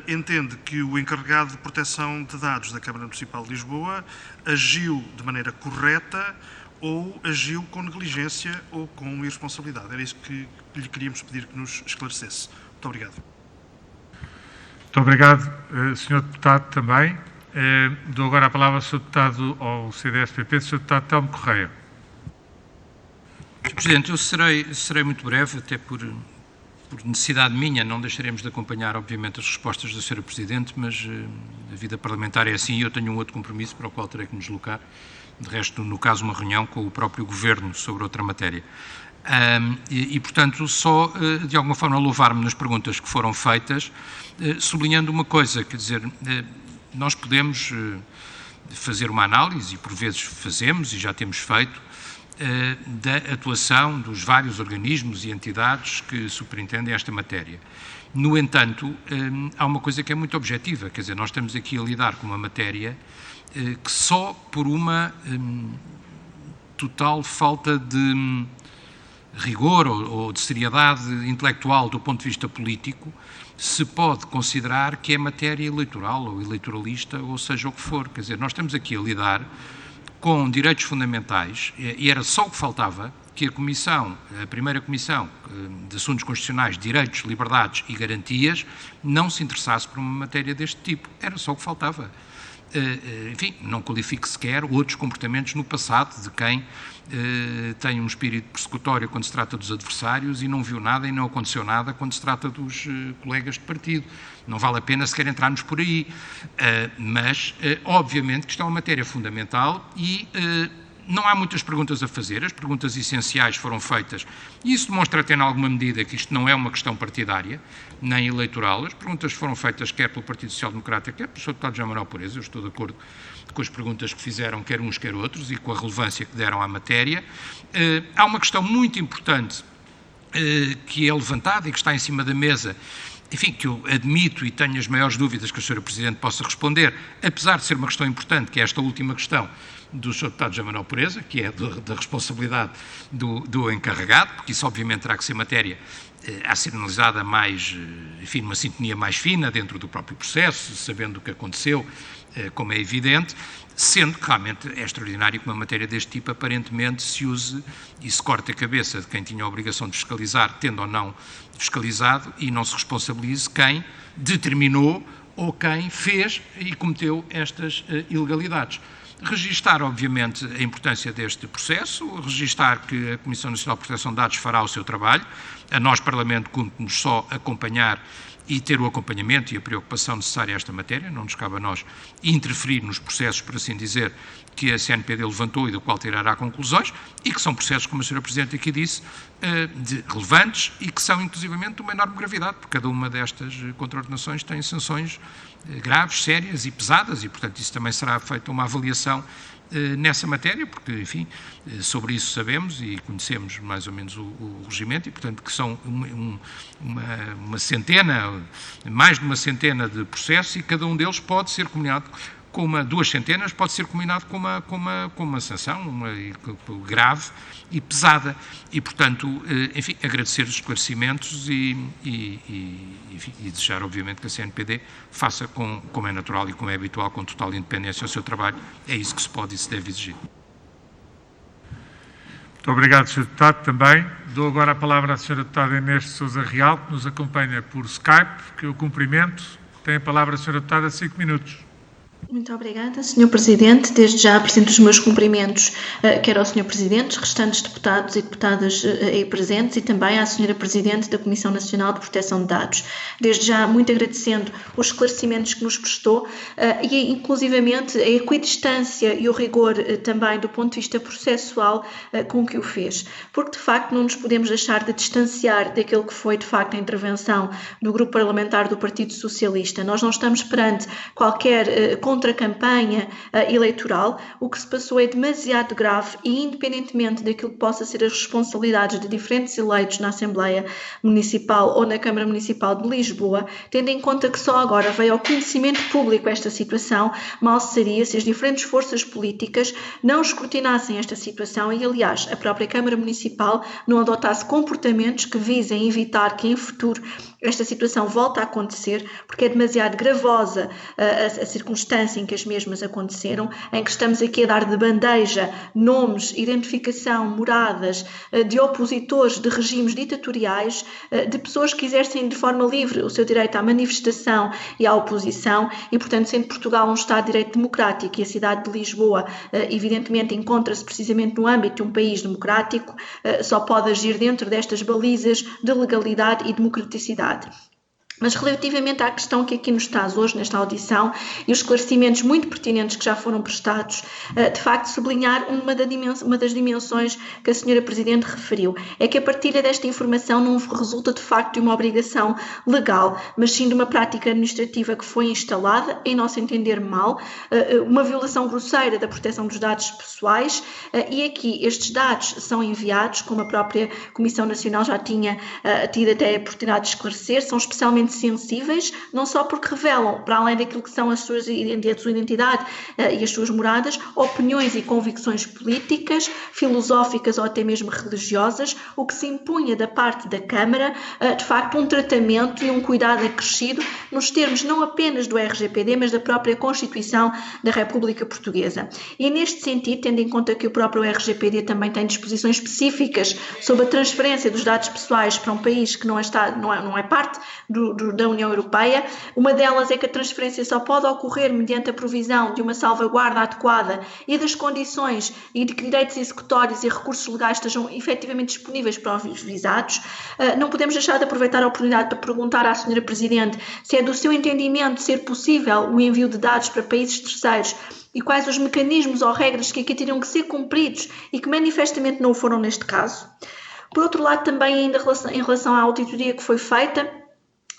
entende que o encarregado de proteção de dados da Câmara Municipal de Lisboa agiu de maneira correta ou agiu com negligência ou com irresponsabilidade. Era isso que lhe queríamos pedir que nos esclarecesse. Muito obrigado. Muito obrigado, Sr. Deputado, também. Dou agora a palavra ao Sr. Deputado ao CDS-PP, Sr. Deputado Telmo Correia. Sr. Presidente, eu serei muito breve, até por necessidade minha, não deixaremos de acompanhar, obviamente, as respostas da Sra. Presidente, mas a vida parlamentar é assim e eu tenho um outro compromisso para o qual terei que me deslocar. De resto, no caso, uma reunião com o próprio Governo sobre outra matéria. Portanto, só de alguma forma louvar-me nas perguntas que foram feitas, sublinhando uma coisa, quer dizer, nós podemos fazer uma análise, e por vezes fazemos, e já temos feito, da atuação dos vários organismos e entidades que superintendem esta matéria. No entanto, há uma coisa que é muito objetiva, quer dizer, nós estamos aqui a lidar com uma matéria que só por uma total falta de rigor ou de seriedade intelectual do ponto de vista político se pode considerar que é matéria eleitoral ou eleitoralista, ou seja o que for. Quer dizer, nós estamos aqui a lidar com direitos fundamentais e era só o que faltava que a primeira Comissão de Assuntos Constitucionais, Direitos, Liberdades e Garantias não se interessasse por uma matéria deste tipo. Era só o que faltava. enfim, não qualifique sequer outros comportamentos no passado de quem tem um espírito persecutório quando se trata dos adversários e não viu nada e não aconteceu nada quando se trata dos colegas de partido. Não vale a pena sequer entrarmos por aí. Mas, obviamente, que isto é uma matéria fundamental e não há muitas perguntas a fazer, as perguntas essenciais foram feitas e isso demonstra até em alguma medida que isto não é uma questão partidária, nem eleitoral. As perguntas foram feitas quer pelo Partido Social Democrata, quer pelo Sr. Deputado João Manuel Pureza. Eu estou de acordo com as perguntas que fizeram, quer uns, quer outros, e com a relevância que deram à matéria. Há uma questão muito importante que é levantada e que está em cima da mesa, enfim, que eu admito e tenho as maiores dúvidas que a Sra. Presidente possa responder, apesar de ser uma questão importante, que é esta última questão do Sr. Deputado João Manuel Pureza, que é da responsabilidade do encarregado, porque isso obviamente terá que ser matéria a ser analisada mais, enfim, numa sintonia mais fina dentro do próprio processo, sabendo o que aconteceu, como é evidente, sendo que realmente é extraordinário que uma matéria deste tipo aparentemente se use e se corte a cabeça de quem tinha a obrigação de fiscalizar, tendo ou não fiscalizado, e não se responsabilize quem determinou ou quem fez e cometeu estas ilegalidades. Registar, obviamente, a importância deste processo, registar que a Comissão Nacional de Proteção de Dados fará o seu trabalho. A nós, Parlamento, cumpre-nos só acompanhar e ter o acompanhamento e a preocupação necessária a esta matéria. Não nos cabe a nós interferir nos processos, por assim dizer, que a CNPD levantou e do qual tirará conclusões, e que são processos, como a Sra. Presidente aqui disse, relevantes e que são, inclusivamente, de uma enorme gravidade, porque cada uma destas contraordenações tem sanções graves, sérias e pesadas, e, portanto, isso também será feita uma avaliação nessa matéria, porque, enfim, sobre isso sabemos e conhecemos mais ou menos o regimento e, portanto, que são uma centena, mais de uma centena de processos e cada um deles pode ser combinado com duas centenas, pode ser combinado com uma sanção grave e pesada e, portanto, enfim, agradecer os esclarecimentos e desejar, obviamente, que a CNPD faça, como é natural e como é habitual, com total independência o seu trabalho. É isso que se pode e se deve exigir. Muito obrigado, Sr. Deputado, também. Dou agora a palavra à Sra. Deputada Inês de Sousa Real, que nos acompanha por Skype, que eu cumprimento. Tem a palavra a Sra. Deputada, 5 minutos. Muito obrigada, Sr. Presidente. Desde já apresento os meus cumprimentos quer ao Sr. Presidente, os restantes deputados e deputadas aí presentes e também à Sra. Presidente da Comissão Nacional de Proteção de Dados. Desde já muito agradecendo os esclarecimentos que nos prestou e inclusivamente a equidistância e o rigor também do ponto de vista processual com que o fez. Porque de facto não nos podemos deixar de distanciar daquilo que foi de facto a intervenção do Grupo Parlamentar do Partido Socialista. Nós não estamos perante qualquer contra-campanha eleitoral. O que se passou é demasiado grave e, independentemente daquilo que possa ser as responsabilidades de diferentes eleitos na Assembleia Municipal ou na Câmara Municipal de Lisboa, tendo em conta que só agora veio ao conhecimento público esta situação, mal seria se as diferentes forças políticas não escrutinassem esta situação e, aliás, a própria Câmara Municipal não adotasse comportamentos que visem evitar que em futuro esta situação volte a acontecer, porque é demasiado gravosa a circunstância em que as mesmas aconteceram, em que estamos aqui a dar de bandeja nomes, identificação, moradas de opositores de regimes ditatoriais, de pessoas que exercem de forma livre o seu direito à manifestação e à oposição e, portanto, sendo Portugal um Estado de Direito democrático e a cidade de Lisboa, evidentemente, encontra-se precisamente no âmbito de um país democrático, só pode agir dentro destas balizas de legalidade e democraticidade. Mas relativamente à questão que aqui nos traz hoje nesta audição e os esclarecimentos muito pertinentes que já foram prestados, de facto sublinhar uma das dimensões que a Sra. Presidente referiu, é que a partilha desta informação não resulta de facto de uma obrigação legal, mas sim de uma prática administrativa que foi instalada, em nosso entender mal, uma violação grosseira da proteção dos dados pessoais e aqui estes dados são enviados, como a própria Comissão Nacional já tinha tido até a oportunidade de esclarecer, são especialmente sensíveis, não só porque revelam, para além daquilo que são a sua identidade e as suas moradas, opiniões e convicções políticas, filosóficas ou até mesmo religiosas, o que se impunha da parte da Câmara, de facto, um tratamento e um cuidado acrescido nos termos não apenas do RGPD, mas da própria Constituição da República Portuguesa. E neste sentido, tendo em conta que o próprio RGPD também tem disposições específicas sobre a transferência dos dados pessoais para um país que não é parte do da União Europeia. Uma delas é que a transferência só pode ocorrer mediante a provisão de uma salvaguarda adequada e das condições e de que direitos executórios e recursos legais estejam efetivamente disponíveis para os visados. Não podemos deixar de aproveitar a oportunidade para perguntar à Sra. Presidente se é do seu entendimento ser possível o envio de dados para países terceiros e quais os mecanismos ou regras que aqui teriam que ser cumpridos e que manifestamente não o foram neste caso. Por outro lado, também ainda em relação à auditoria que foi feita,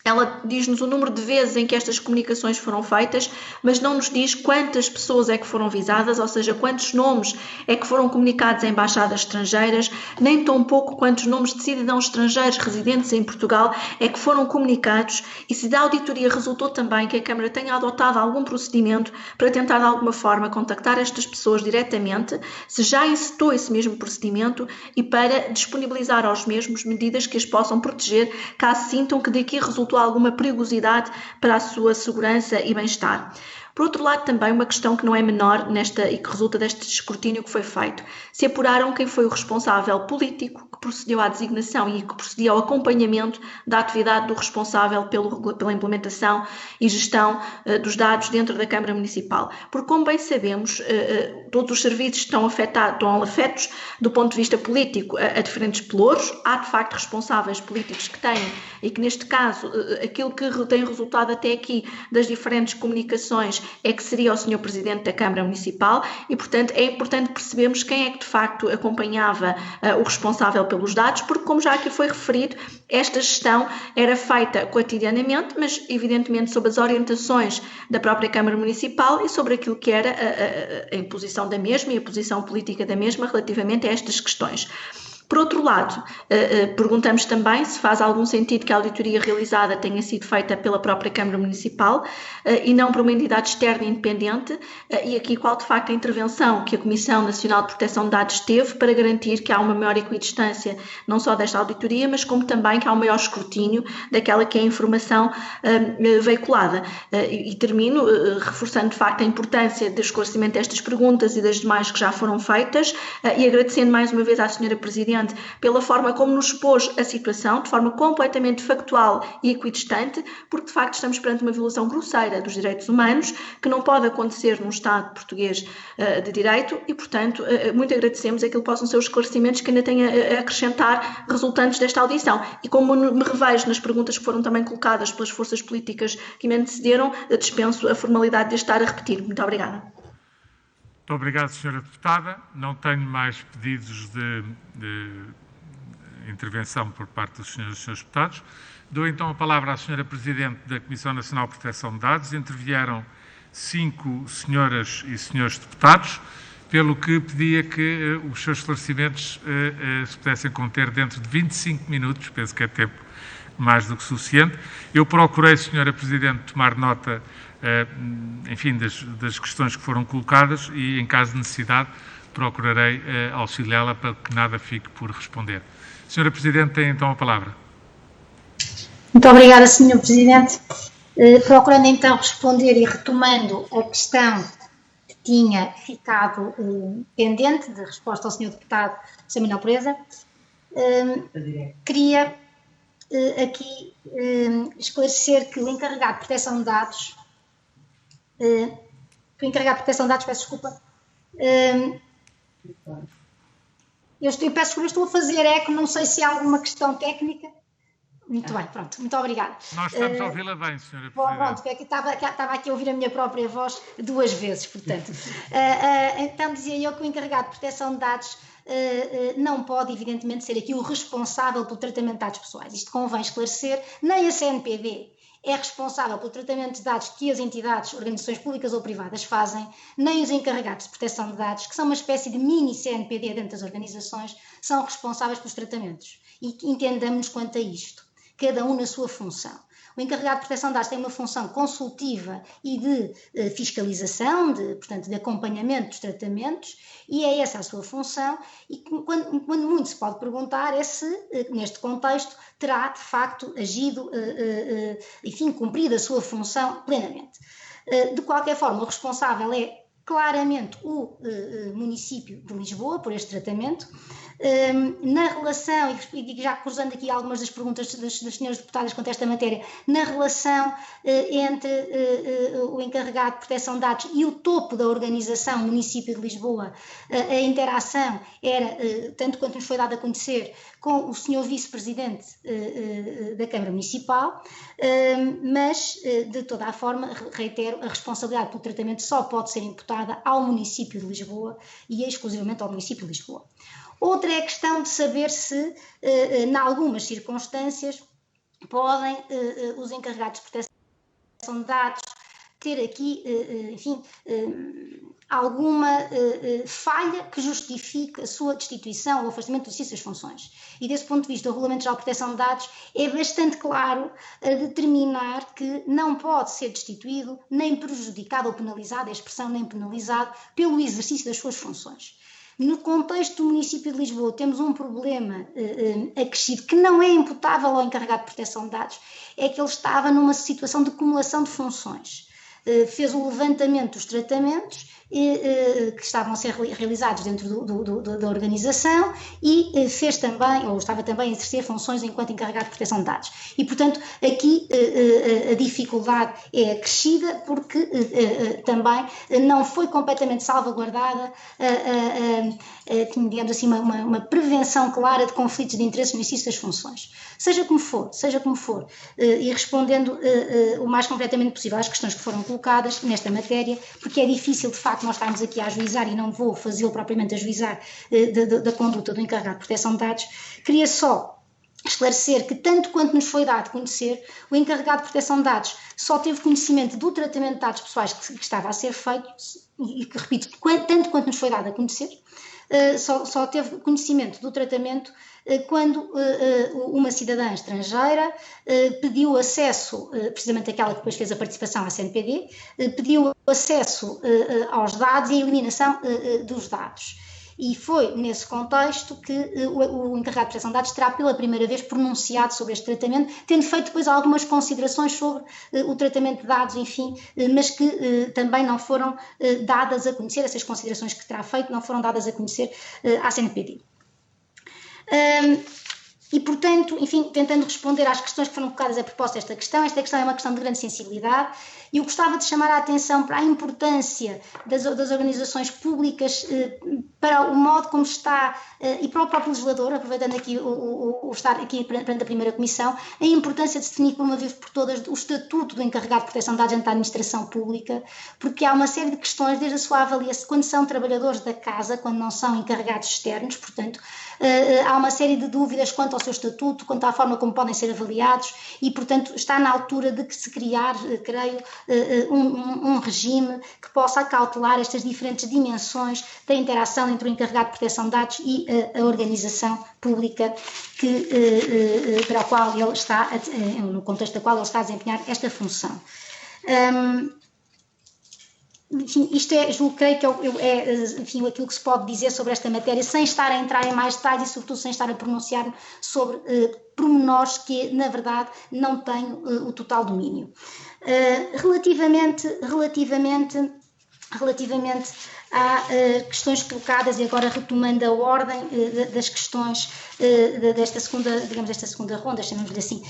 ela diz-nos o número de vezes em que estas comunicações foram feitas, mas não nos diz quantas pessoas é que foram visadas, ou seja, quantos nomes é que foram comunicados a embaixadas estrangeiras, nem tão pouco quantos nomes de cidadãos estrangeiros residentes em Portugal é que foram comunicados e se da auditoria resultou também que a Câmara tenha adotado algum procedimento para tentar de alguma forma contactar estas pessoas diretamente, se já encetou esse mesmo procedimento e para disponibilizar aos mesmos medidas que as possam proteger caso sintam que daqui resultou alguma perigosidade para a sua segurança e bem-estar. Por outro lado, também uma questão que não é menor e que resulta deste escrutínio que foi feito. Se apuraram quem foi o responsável político que procedeu à designação e que procedeu ao acompanhamento da atividade do responsável pela implementação e gestão dos dados dentro da Câmara Municipal. Porque, como bem sabemos, todos os serviços estão afetos do ponto de vista político a diferentes pelouros. Há, de facto, responsáveis políticos que têm e que, neste caso, aquilo que tem resultado até aqui das diferentes comunicações é que seria o Sr. Presidente da Câmara Municipal e, portanto, é importante percebermos quem é que, de facto, acompanhava o responsável pelos dados, porque, como já aqui foi referido, esta gestão era feita cotidianamente, mas, evidentemente, sob as orientações da própria Câmara Municipal e sobre aquilo que era a imposição da mesma e a posição política da mesma relativamente a estas questões. Por outro lado, perguntamos também se faz algum sentido que a auditoria realizada tenha sido feita pela própria Câmara Municipal e não por uma entidade externa independente e aqui qual de facto a intervenção que a Comissão Nacional de Proteção de Dados teve para garantir que há uma maior equidistância não só desta auditoria, mas como também que há um maior escrutínio daquela que é a informação veiculada. E termino reforçando de facto a importância do esclarecimento destas perguntas e das demais que já foram feitas e agradecendo mais uma vez à Sra. Presidente pela forma como nos expôs a situação, de forma completamente factual e equidistante, porque de facto estamos perante uma violação grosseira dos direitos humanos, que não pode acontecer num Estado português de direito e, portanto, muito agradecemos aquilo que possam ser os esclarecimentos que ainda tenha a acrescentar resultantes desta audição. E como me revejo nas perguntas que foram também colocadas pelas forças políticas que me antecederam, dispenso a formalidade de estar a repetir. Muito obrigada. Muito obrigado, Sra. Deputada. Não tenho mais pedidos de intervenção por parte dos senhores e senhores deputados. Dou então a palavra à Sra. Presidente da Comissão Nacional de Proteção de Dados. Intervieram 5 senhoras e senhores deputados, pelo que pedia que os seus esclarecimentos se pudessem conter dentro de 25 minutos, penso que é tempo mais do que suficiente. Eu procurei, Sra. Presidente, tomar nota enfim, das questões que foram colocadas e, em caso de necessidade, procurarei auxiliá-la para que nada fique por responder. Sra. Presidente, tem então a palavra. Muito obrigada, Sr. Presidente. Procurando então responder e retomando a questão que tinha ficado pendente de resposta ao Sr. Deputado Samuel Pureza, queria aqui esclarecer que o encarregado de proteção de dados peço desculpa, eu peço desculpa, estou a fazer eco, não sei se há alguma questão técnica. Muito bem, pronto, muito obrigada. Nós estamos a ouvi-la bem, Sra. Presidente. Pronto, é que estava aqui a ouvir a minha própria voz 2 vezes, portanto. Então dizia eu que o encarregado de proteção de dados não pode, evidentemente, ser aqui o responsável pelo tratamento de dados pessoais. Isto convém esclarecer, nem a CNPD é responsável pelo tratamento de dados que as entidades, organizações públicas ou privadas fazem, nem os encarregados de proteção de dados, que são uma espécie de mini CNPD dentro das organizações, são responsáveis pelos tratamentos. E entendamos quanto a isto, cada um na sua função. O encarregado de proteção de dados tem uma função consultiva e de fiscalização, portanto, de acompanhamento dos tratamentos, e é essa a sua função, e quando muito se pode perguntar é se, neste contexto, terá, de facto, agido, enfim, cumprido a sua função plenamente. De qualquer forma, o responsável é claramente o município de Lisboa por este tratamento, na relação, e já cruzando aqui algumas das perguntas das senhoras deputadas quanto a esta matéria, na relação entre o encarregado de proteção de dados e o topo da organização, o município de Lisboa, a interação era, tanto quanto nos foi dado a conhecer, com o senhor vice-presidente da Câmara Municipal, mas, de toda a forma, reitero, a responsabilidade pelo tratamento só pode ser imputada ao município de Lisboa e exclusivamente ao município de Lisboa. Outra é a questão de saber se, em algumas circunstâncias, podem os encarregados de proteção de dados ter aqui, enfim, alguma falha que justifique a sua destituição ou afastamento do exercício das funções. E desse ponto de vista, o Regulamento Geral de Proteção de Dados é bastante claro a determinar que não pode ser destituído, nem prejudicado ou penalizado, a expressão nem penalizado, pelo exercício das suas funções. No contexto do município de Lisboa temos um problema acrescido que não é imputável ao encarregado de proteção de dados, é que ele estava numa situação de acumulação de funções. Fez o levantamento dos tratamentos que estavam a ser realizados dentro da organização e fez também, ou estava também a exercer funções enquanto encarregado de proteção de dados. E, portanto, aqui a dificuldade é acrescida porque também não foi completamente salvaguardada, digamos assim, uma prevenção clara de conflitos de interesses no exercício das funções. Seja como for, e respondendo o mais concretamente possível às questões que foram colocadas nesta matéria, porque é difícil, de facto, nós estarmos aqui a ajuizar, e não vou fazê-lo propriamente ajuizar da conduta do encarregado de proteção de dados, queria só esclarecer que, tanto quanto nos foi dado conhecer, o encarregado de proteção de dados só teve conhecimento do tratamento de dados pessoais que estava a ser feito, e que, repito, tanto quanto nos foi dado a conhecer, só teve conhecimento do tratamento quando uma cidadã estrangeira pediu acesso, precisamente aquela que depois fez a participação à CNPD, pediu acesso aos dados e a eliminação dos dados. E foi nesse contexto que o encarregado de proteção de dados terá pela primeira vez pronunciado sobre este tratamento, tendo feito depois algumas considerações sobre o tratamento de dados, enfim, mas que também não foram dadas a conhecer, essas considerações que terá feito não foram dadas a conhecer à CNPD. E, portanto, enfim, tentando responder às questões que foram colocadas a propósito desta questão, esta questão é uma questão de grande sensibilidade e eu gostava de chamar a atenção para a importância das organizações públicas para o modo como está, e para o próprio legislador, aproveitando aqui o estar aqui perante a primeira comissão, a importância de se definir por uma vez por todas o estatuto do encarregado de proteção de dados ante a administração pública, porque há uma série de questões, desde a sua avaliação, quando são trabalhadores da casa, quando não são encarregados externos, portanto, há uma série de dúvidas quanto ao seu estatuto, quanto à forma como podem ser avaliados e, portanto, está na altura de que se criar, creio, um regime que possa acautelar estas diferentes dimensões da interação entre o encarregado de proteção de dados e a organização pública para a qual ele está, no contexto da qual ele está a desempenhar esta função. Enfim, isto é, creio que enfim, aquilo que se pode dizer sobre esta matéria, sem estar a entrar em mais detalhes e, sobretudo, sem estar a pronunciar sobre pormenores que, na verdade, não tenho o total domínio. Relativamente a questões colocadas, e agora retomando a ordem das questões desta segunda ronda, chamamos-lhe assim,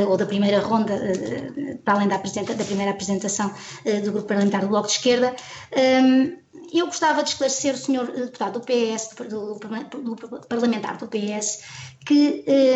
ou da primeira ronda, para além da primeira apresentação do Grupo Parlamentar do Bloco de Esquerda, eu gostava de esclarecer o senhor deputado do PS, do parlamentar do PS,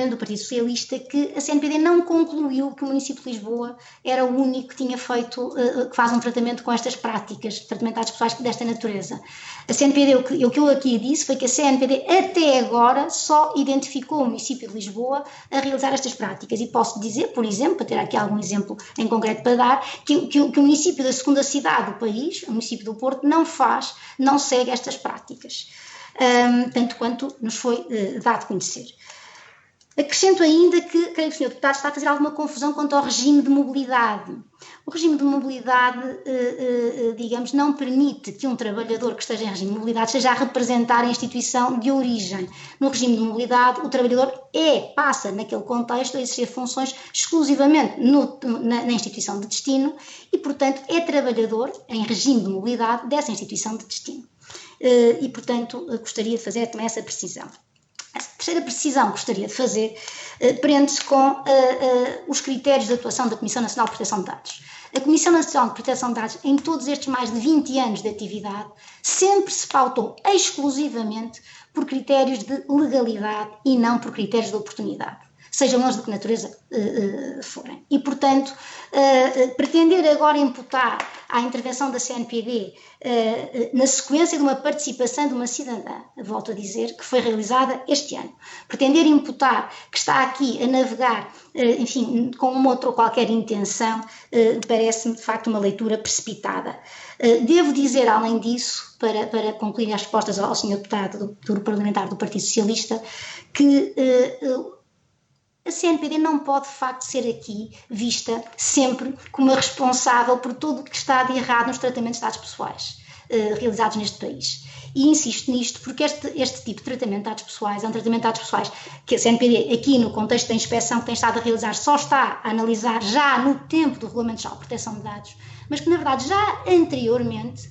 do Partido Socialista, que a CNPD não concluiu que o município de Lisboa era o único que tinha feito, que faz um tratamento com estas práticas, de tratamento de dados pessoais desta natureza. A CNPD, o que eu aqui disse foi que a CNPD até agora só identificou o município de Lisboa a realizar estas práticas, e posso dizer, por exemplo, para ter aqui algum exemplo em concreto para dar, que o município da segunda cidade do país, o município do Porto, não segue estas práticas, tanto quanto nos foi dado a conhecer. Acrescento ainda que, creio que o Sr. Deputado está a fazer alguma confusão quanto ao regime de mobilidade. O regime de mobilidade, digamos, não permite que um trabalhador que esteja em regime de mobilidade esteja a representar a instituição de origem. No regime de mobilidade, o trabalhador passa naquele contexto a exercer funções exclusivamente na instituição de destino e, portanto, é trabalhador em regime de mobilidade dessa instituição de destino. E, portanto, gostaria de fazer também essa precisão. terceira precisão que gostaria de fazer prende-se com os critérios de atuação da Comissão Nacional de Proteção de Dados. A Comissão Nacional de Proteção de Dados, em todos estes mais de 20 anos de atividade, sempre se pautou exclusivamente por critérios de legalidade e não por critérios de oportunidade, sejam eles de que natureza forem. E, portanto, pretender agora imputar à intervenção da CNPD na sequência de uma participação de uma cidadã, volto a dizer, que foi realizada este ano, pretender imputar que está aqui a navegar, enfim, com uma outra ou qualquer intenção, parece-me de facto uma leitura precipitada. Devo dizer, além disso, para concluir as respostas ao Sr. Deputado do Grupo Parlamentar do Partido Socialista, que a CNPD não pode, de facto, ser aqui vista sempre como a responsável por tudo o que está de errado nos tratamentos de dados pessoais realizados neste país. E insisto nisto porque este tipo de tratamento de dados pessoais é um tratamento de dados pessoais que a CNPD, aqui no contexto da inspeção que tem estado a realizar, só está a analisar já no tempo do Regulamento Geral de Proteção de Dados, mas que, na verdade, já anteriormente,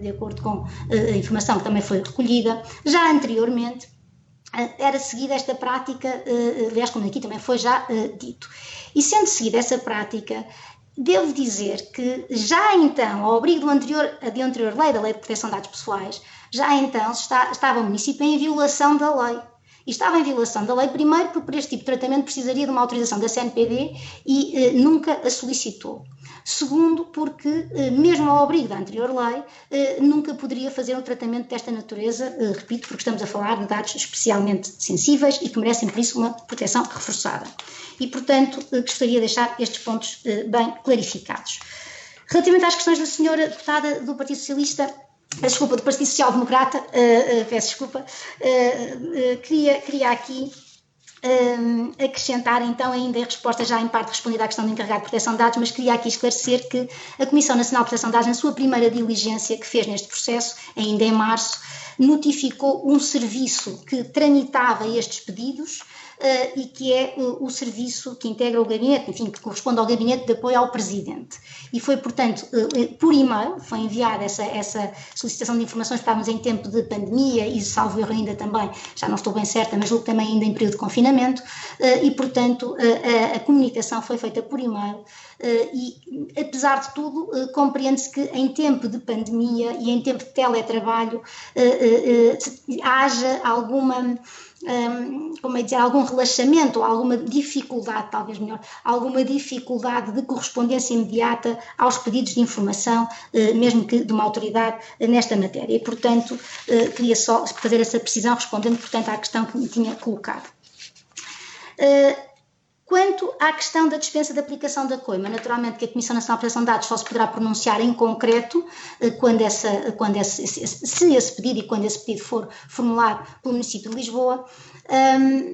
de acordo com a informação que também foi recolhida, já anteriormente, era seguida esta prática, aliás, como aqui também foi já dito. E sendo seguida essa prática, devo dizer que já então, ao abrigo da anterior lei, da Lei de Proteção de Dados Pessoais, já então estava o município em violação da lei. E estava em violação da lei, primeiro, porque por este tipo de tratamento precisaria de uma autorização da CNPD e nunca a solicitou. Segundo, porque, mesmo ao abrigo da anterior lei, nunca poderia fazer um tratamento desta natureza, repito, porque estamos a falar de dados especialmente sensíveis e que merecem, por isso, uma proteção reforçada. E, portanto, gostaria de deixar estes pontos bem clarificados. Relativamente às questões da senhora deputada do Partido Socialista, do Partido Social Democrata, peço desculpa, queria aqui acrescentar então ainda a resposta já em parte respondida à questão do encarregado de proteção de dados, mas queria aqui esclarecer que a Comissão Nacional de Proteção de Dados, na sua primeira diligência que fez neste processo, ainda em março, notificou um serviço que tramitava estes pedidos e que é o serviço que integra o gabinete, enfim, que corresponde ao gabinete de apoio ao Presidente. E foi, portanto, por e-mail, foi enviada essa solicitação de informações, estávamos em tempo de pandemia e, salvo erro ainda também, já não estou bem certa, mas julgo também ainda em período de confinamento, e, portanto, a comunicação foi feita por e-mail. E, apesar de tudo, compreende-se que em tempo de pandemia e em tempo de teletrabalho haja alguma, como é dizer, algum relaxamento ou alguma dificuldade, talvez melhor, alguma dificuldade de correspondência imediata aos pedidos de informação, mesmo que de uma autoridade nesta matéria. E, portanto, queria só fazer essa precisão, respondendo, portanto, à questão que me tinha colocado. Quanto à questão da dispensa de aplicação da coima, naturalmente que a Comissão Nacional de Proteção de Dados só se poderá pronunciar em concreto se esse pedido e quando esse pedido for formulado pelo município de Lisboa,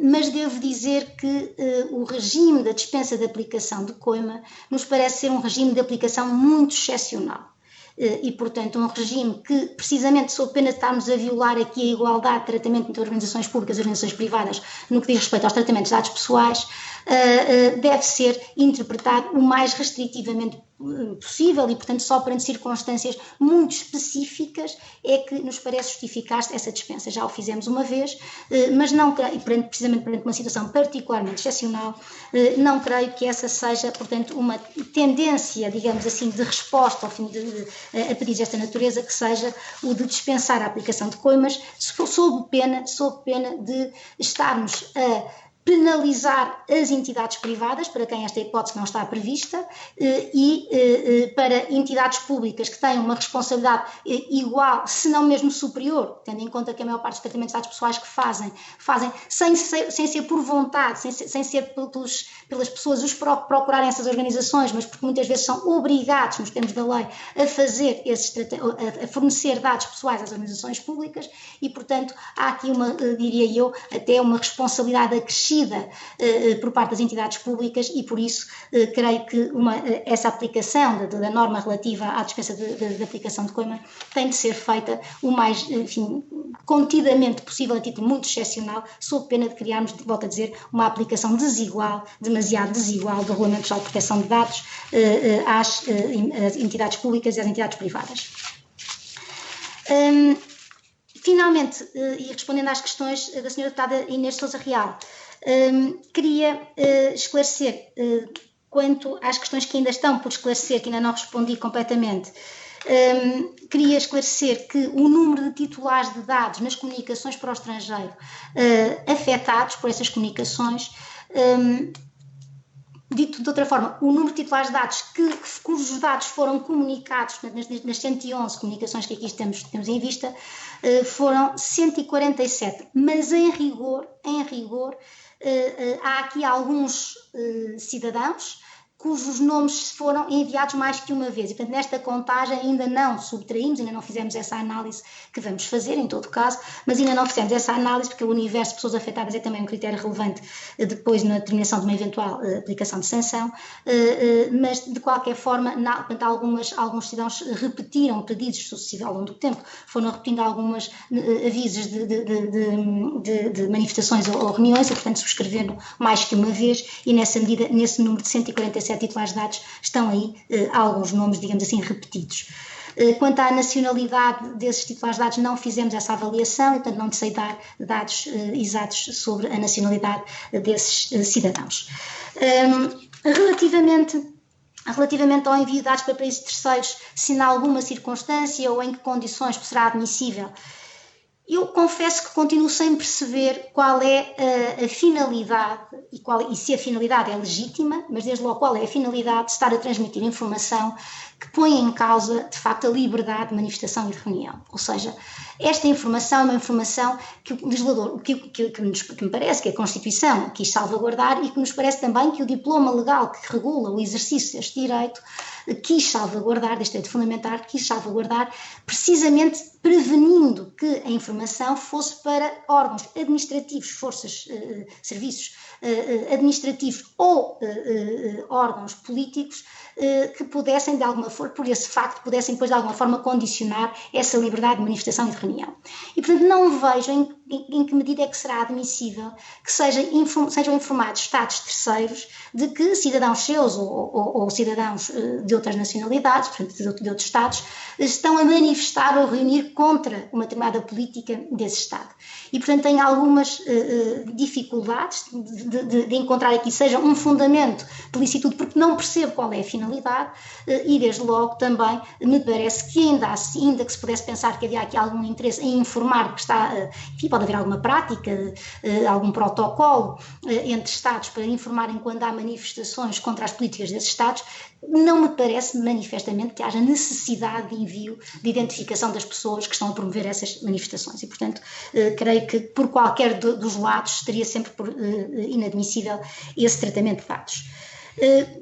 mas devo dizer que o regime da dispensa de aplicação de coima nos parece ser um regime de aplicação muito excepcional. E, portanto, um regime que, precisamente, sob pena de estarmos a violar aqui a igualdade de tratamento entre organizações públicas e organizações privadas no que diz respeito aos tratamentos de dados pessoais, deve ser interpretado o mais restritivamente possível e, portanto, só perante circunstâncias muito específicas é que nos parece justificar-se essa dispensa. Já o fizemos uma vez, mas não creio, precisamente perante uma situação particularmente excepcional, não creio que essa seja, portanto, uma tendência, digamos assim, de resposta ao fim a pedidos desta natureza, que seja o de dispensar a aplicação de coimas, sob pena de estarmos a penalizar as entidades privadas, para quem esta hipótese não está prevista, e para entidades públicas que têm uma responsabilidade igual, se não mesmo superior, tendo em conta que a maior parte dos tratamentos de dados pessoais que fazem sem ser por vontade, sem ser pelas pessoas os procurarem essas organizações, mas porque muitas vezes são obrigados, nos termos da lei, a fazer a fornecer dados pessoais às organizações públicas e, portanto, há aqui diria eu, até uma responsabilidade acrescida por parte das entidades públicas e, por isso, creio que essa aplicação da norma relativa à dispensa de aplicação de coima tem de ser feita o mais, enfim, contidamente possível, a título muito excepcional, sob pena de criarmos, volto a dizer, uma aplicação desigual, demasiado desigual do Regulamento Geral de Proteção de Dados às entidades públicas e às entidades privadas. Finalmente, e respondendo às questões da Sra. Deputada Inês Sousa Real, queria esclarecer, quanto às questões que ainda estão por esclarecer, que ainda não respondi completamente, queria esclarecer que o número de titulares de dados nas comunicações para o estrangeiro afetados por essas comunicações, dito de outra forma, o número de titulares de dados cujos dados foram comunicados nas 111 comunicações que aqui temos em vista, foram 147, mas em rigor, há aqui alguns cidadãos cujos nomes foram enviados mais que uma vez. E, portanto, nesta contagem ainda não subtraímos, ainda não fizemos essa análise que vamos fazer, em todo caso, mas ainda não fizemos essa análise porque o universo de pessoas afetadas é também um critério relevante depois na determinação de uma eventual aplicação de sanção, mas, de qualquer forma, portanto, alguns cidadãos repetiram pedidos sucessivos ao longo do tempo, foram repetindo alguns avisos de manifestações ou reuniões e, portanto, subscreveram mais que uma vez e, nessa medida, nesse número de 147 titulares de dados, estão aí alguns nomes, digamos assim, repetidos. Quanto à nacionalidade desses titulares de dados, não fizemos essa avaliação e, portanto, não sei dar dados exatos sobre a nacionalidade desses cidadãos. Relativamente ao envio de dados para países terceiros, se em alguma circunstância ou em que condições será admissível, eu confesso que continuo sem perceber qual é a finalidade e se a finalidade é legítima, mas desde logo qual é a finalidade de estar a transmitir informação que põe em causa, de facto, a liberdade de manifestação e de reunião. Ou seja, esta informação é uma informação que o legislador, que me parece que a Constituição quis salvaguardar e que nos parece também que o diploma legal que regula o exercício deste direito quis salvaguardar, deste direito fundamental, quis salvaguardar, precisamente prevenindo que a informação fosse para órgãos administrativos, forças, serviços administrativos ou órgãos políticos que pudessem, de alguma forma, por esse facto, pudessem depois de alguma forma condicionar essa liberdade de manifestação e de reunião. E, portanto, não vejo em que medida é que será admissível que sejam informados Estados terceiros de que cidadãos seus ou cidadãos de outras nacionalidades, portanto, de outros Estados, estão a manifestar ou reunir contra uma determinada política desse Estado. E, portanto, tenho algumas dificuldades de encontrar aqui, seja um fundamento de licitude, porque não percebo qual é a finalidade, e desde logo também me parece que ainda que se pudesse pensar que havia aqui algum interesse em informar que está, enfim, pode haver alguma prática, algum protocolo entre Estados para informarem quando há manifestações contra as políticas desses Estados, não me parece manifestamente que haja necessidade de envio de identificação das pessoas que estão a promover essas manifestações e, portanto, creio que por qualquer dos lados estaria sempre inadmissível esse tratamento de dados.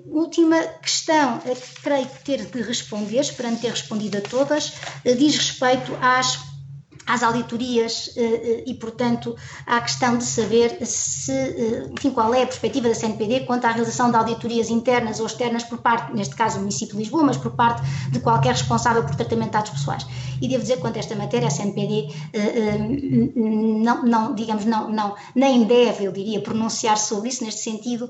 Última questão a que creio ter de responder, esperando ter respondido a todas, diz respeito às auditorias e, portanto, à questão de saber enfim, qual é a perspectiva da CNPD quanto à realização de auditorias internas ou externas por parte, neste caso, do município de Lisboa, mas por parte de qualquer responsável por tratamento de dados pessoais. E devo dizer, quanto a esta matéria, a CNPD nem deve, eu diria, pronunciar sobre isso. Neste sentido,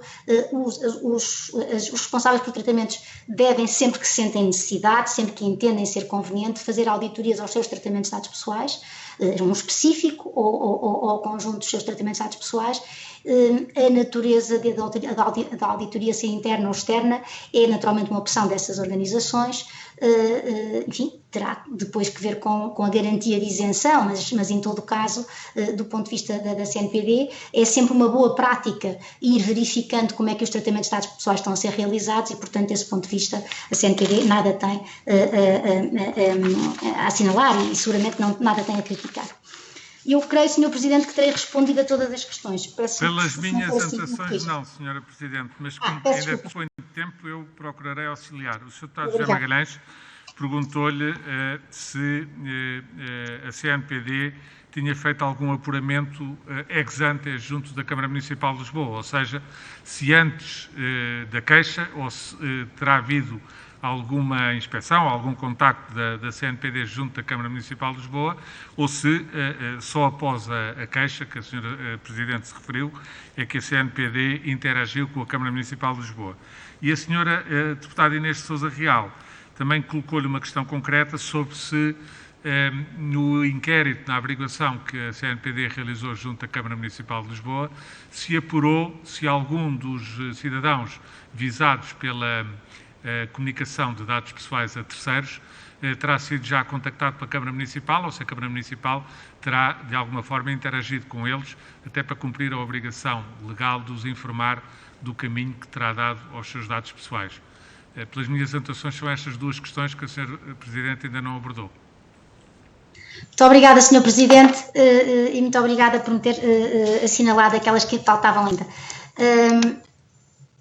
os responsáveis por tratamentos devem, sempre que sentem necessidade, sempre que entendem ser conveniente, fazer auditorias aos seus tratamentos de dados pessoais, um específico ou ao conjunto dos seus tratamentos de dados pessoais. A natureza da auditoria, se interna ou externa, é naturalmente uma opção dessas organizações, enfim, terá depois que ver com a garantia de isenção, mas em todo caso, do ponto de vista da CNPD, é sempre uma boa prática ir verificando como é que os tratamentos de dados pessoais estão a ser realizados e, portanto, desse ponto de vista, a CNPD nada tem a assinalar e seguramente nada tem a criticar. Eu creio, Sr. Presidente, que terei respondido a todas as questões. Pelas minhas anotações, não, Sra. Presidente, mas como ainda dispõe de tempo, eu procurarei auxiliar. O Sr. Deputado José Magalhães perguntou-lhe se a CNPD tinha feito algum apuramento ex ante junto da Câmara Municipal de Lisboa, ou seja, se antes da queixa ou se terá havido alguma inspeção, algum contacto da CNPD junto da Câmara Municipal de Lisboa, ou se só após a queixa que a Sra. Presidente se referiu, é que a CNPD interagiu com a Câmara Municipal de Lisboa. E a Sra. Deputada Inês de Sousa Real também colocou-lhe uma questão concreta sobre se no inquérito, na averiguação que a CNPD realizou junto à Câmara Municipal de Lisboa, se apurou se algum dos cidadãos visados pela comunicação de dados pessoais a terceiros terá sido já contactado pela Câmara Municipal ou se a Câmara Municipal terá, de alguma forma, interagido com eles, até para cumprir a obrigação legal de os informar do caminho que terá dado aos seus dados pessoais. Pelas minhas anotações, são estas duas questões que o Sr. Presidente ainda não abordou. Muito obrigada, Sr. Presidente, e muito obrigada por me ter assinalado aquelas que faltavam ainda.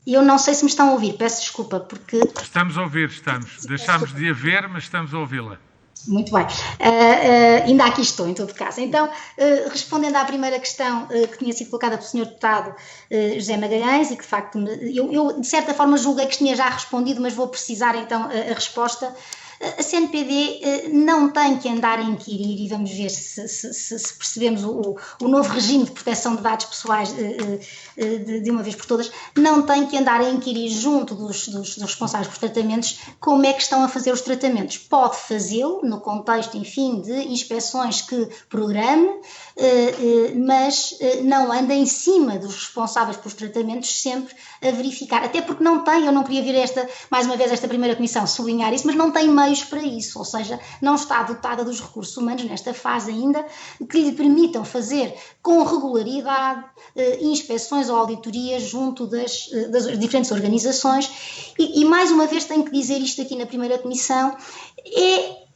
Eu não sei se me estão a ouvir, peço desculpa, porque... Estamos a ouvir, estamos. Deixámos de a ver, mas estamos a ouvi-la. Muito bem. Ainda aqui estou, em todo caso. Então, respondendo à primeira questão que tinha sido colocada pelo Sr. Deputado José Magalhães, e que de facto, eu de certa forma julguei que tinha já respondido, mas vou precisar então a resposta. A CNPD não tem que andar a inquirir, e vamos ver se percebemos o novo regime de proteção de dados pessoais de uma vez por todas, não tem que andar a inquirir junto dos responsáveis por tratamentos como é que estão a fazer os tratamentos. Pode fazê-lo no contexto, enfim, de inspeções que programe, mas não anda em cima dos responsáveis pelos tratamentos sempre a verificar, até porque não tem, eu não queria vir mais uma vez esta primeira comissão sublinhar isso, mas não tem meios para isso, ou seja, não está dotada dos recursos humanos nesta fase ainda que lhe permitam fazer com regularidade inspeções ou auditorias junto das diferentes organizações e mais uma vez tenho que dizer isto aqui na primeira comissão, é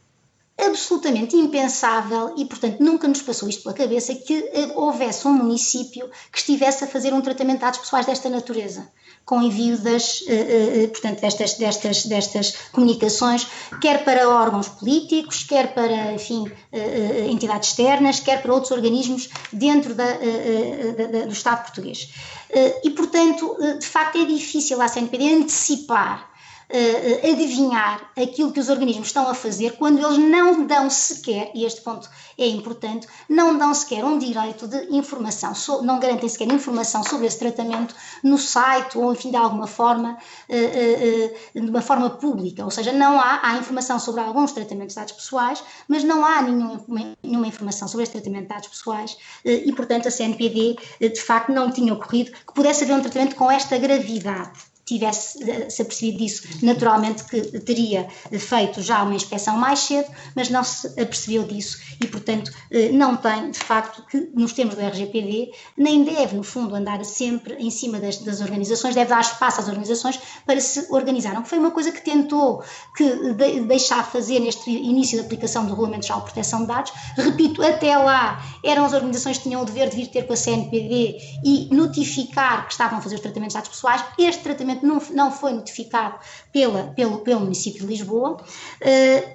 absolutamente impensável e, portanto, nunca nos passou isto pela cabeça que houvesse um município que estivesse a fazer um tratamento de dados pessoais desta natureza, com envio portanto, destas comunicações, quer para órgãos políticos, quer para, enfim, entidades externas, quer para outros organismos dentro do Estado português. E, portanto, de facto é difícil à CNPD antecipar, adivinhar aquilo que os organismos estão a fazer quando eles não dão sequer, e este ponto é importante, não dão sequer um direito de informação, não garantem sequer informação sobre esse tratamento no site ou, enfim, de alguma forma, de uma forma pública, ou seja, não há informação sobre alguns tratamentos de dados pessoais, mas não há nenhuma informação sobre este tratamento de dados pessoais e, portanto, a CNPD, de facto, não tinha ocorrido que pudesse haver um tratamento com esta gravidade. Tivesse-se apercebido disso, naturalmente que teria feito já uma inspeção mais cedo, mas não se apercebeu disso e, portanto, não tem, de facto, que nos termos do RGPD, nem deve, no fundo, andar sempre em cima das organizações, deve dar espaço às organizações para se organizarem, que foi uma coisa que tentou deixar fazer neste início da aplicação do Regulamento Geral de Proteção de Dados. Repito, até lá eram as organizações que tinham o dever de vir ter com a CNPD e notificar que estavam a fazer os tratamentos de dados pessoais. Este tratamento não foi notificado pelo município de Lisboa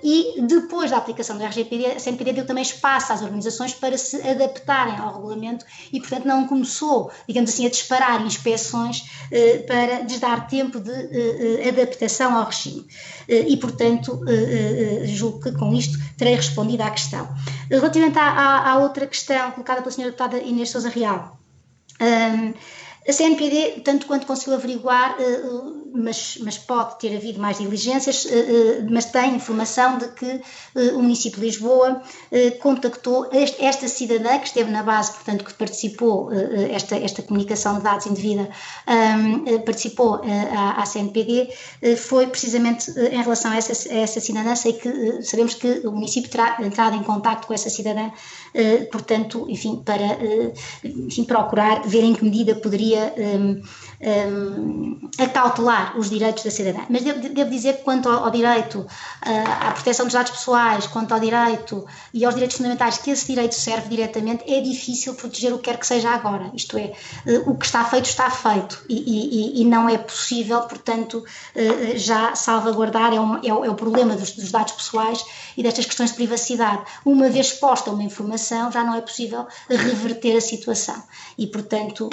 e depois da aplicação do RGPD, a CNPD deu também espaço às organizações para se adaptarem ao regulamento e, portanto, não começou, digamos assim, a disparar inspeções para lhes dar tempo de adaptação ao regime. E, portanto, julgo que com isto terei respondido à questão. Relativamente à outra questão colocada pela Sra. Deputada Inês Sousa Real, a CNPD, tanto quanto conseguiu averiguar, mas pode ter havido mais diligências, mas tem informação de que o município de Lisboa contactou esta cidadã que esteve na base, portanto, que participou, esta comunicação de dados indevida, participou à CNPD, foi precisamente em relação a essa cidadã. Sabemos que o município terá entrado em contacto com essa cidadã, portanto, enfim, para procurar ver em que medida poderia acautelar os direitos da cidadã. Mas devo dizer que quanto ao direito à proteção dos dados pessoais, quanto ao direito e aos direitos fundamentais que esse direito serve diretamente, é difícil proteger o que quer que seja agora. Isto é, o que está feito e não é possível, portanto, já salvaguardar, é o problema dos dados pessoais e destas questões de privacidade. Uma vez exposta uma informação, já não é possível reverter a situação e, portanto,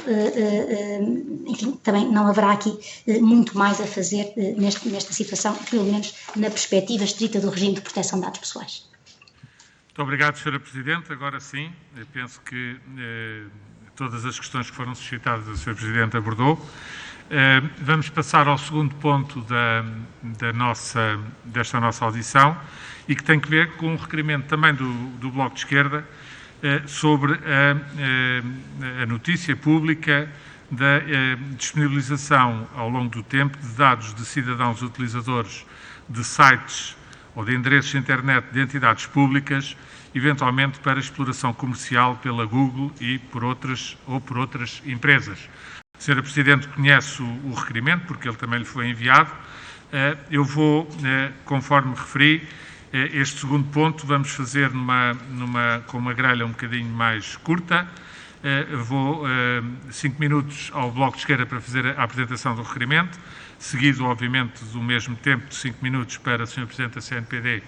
enfim, também não haverá aqui muito mais a fazer nesta situação, pelo menos na perspectiva estrita do regime de proteção de dados pessoais. Muito obrigado, Sra. Presidente. Agora sim, eu penso que todas as questões que foram suscitadas a Sra. Presidente abordou. Vamos passar ao segundo ponto desta nossa audição e que tem que ver com um requerimento também do Bloco de Esquerda sobre a notícia pública da disponibilização ao longo do tempo de dados de cidadãos utilizadores de sites ou de endereços de internet de entidades públicas, eventualmente para exploração comercial pela Google e por outras empresas. A Sra. Presidente conhece o requerimento, porque ele também lhe foi enviado. Eu vou, conforme referi, este segundo ponto vamos fazer com uma grelha um bocadinho mais curta. Vou 5 minutos ao Bloco de Esquerda para fazer a apresentação do requerimento, seguido, obviamente, do mesmo tempo de 5 minutos para a Sra. Presidente da CNPD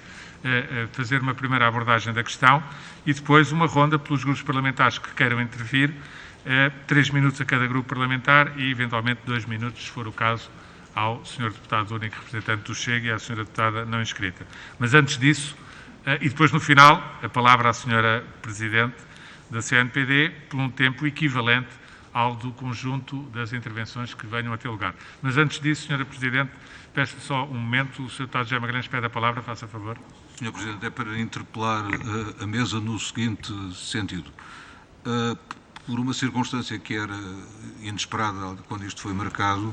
fazer uma primeira abordagem da questão e depois uma ronda pelos grupos parlamentares que queiram intervir, 3 minutos a cada grupo parlamentar e, eventualmente, 2 minutos, se for o caso, ao Sr. Deputado único representante do Chega e à Sra. Deputada não inscrita. Mas antes disso, e depois no final, a palavra à Sra. Presidente da CNPD por um tempo equivalente ao do conjunto das intervenções que venham a ter lugar. Mas antes disso, Sra. Presidente, peço só um momento, o Sr. Deputado José Magalhães pede a palavra, faça favor. Sr. Presidente, é para interpelar a mesa no seguinte sentido. Por uma circunstância que era inesperada quando isto foi marcado,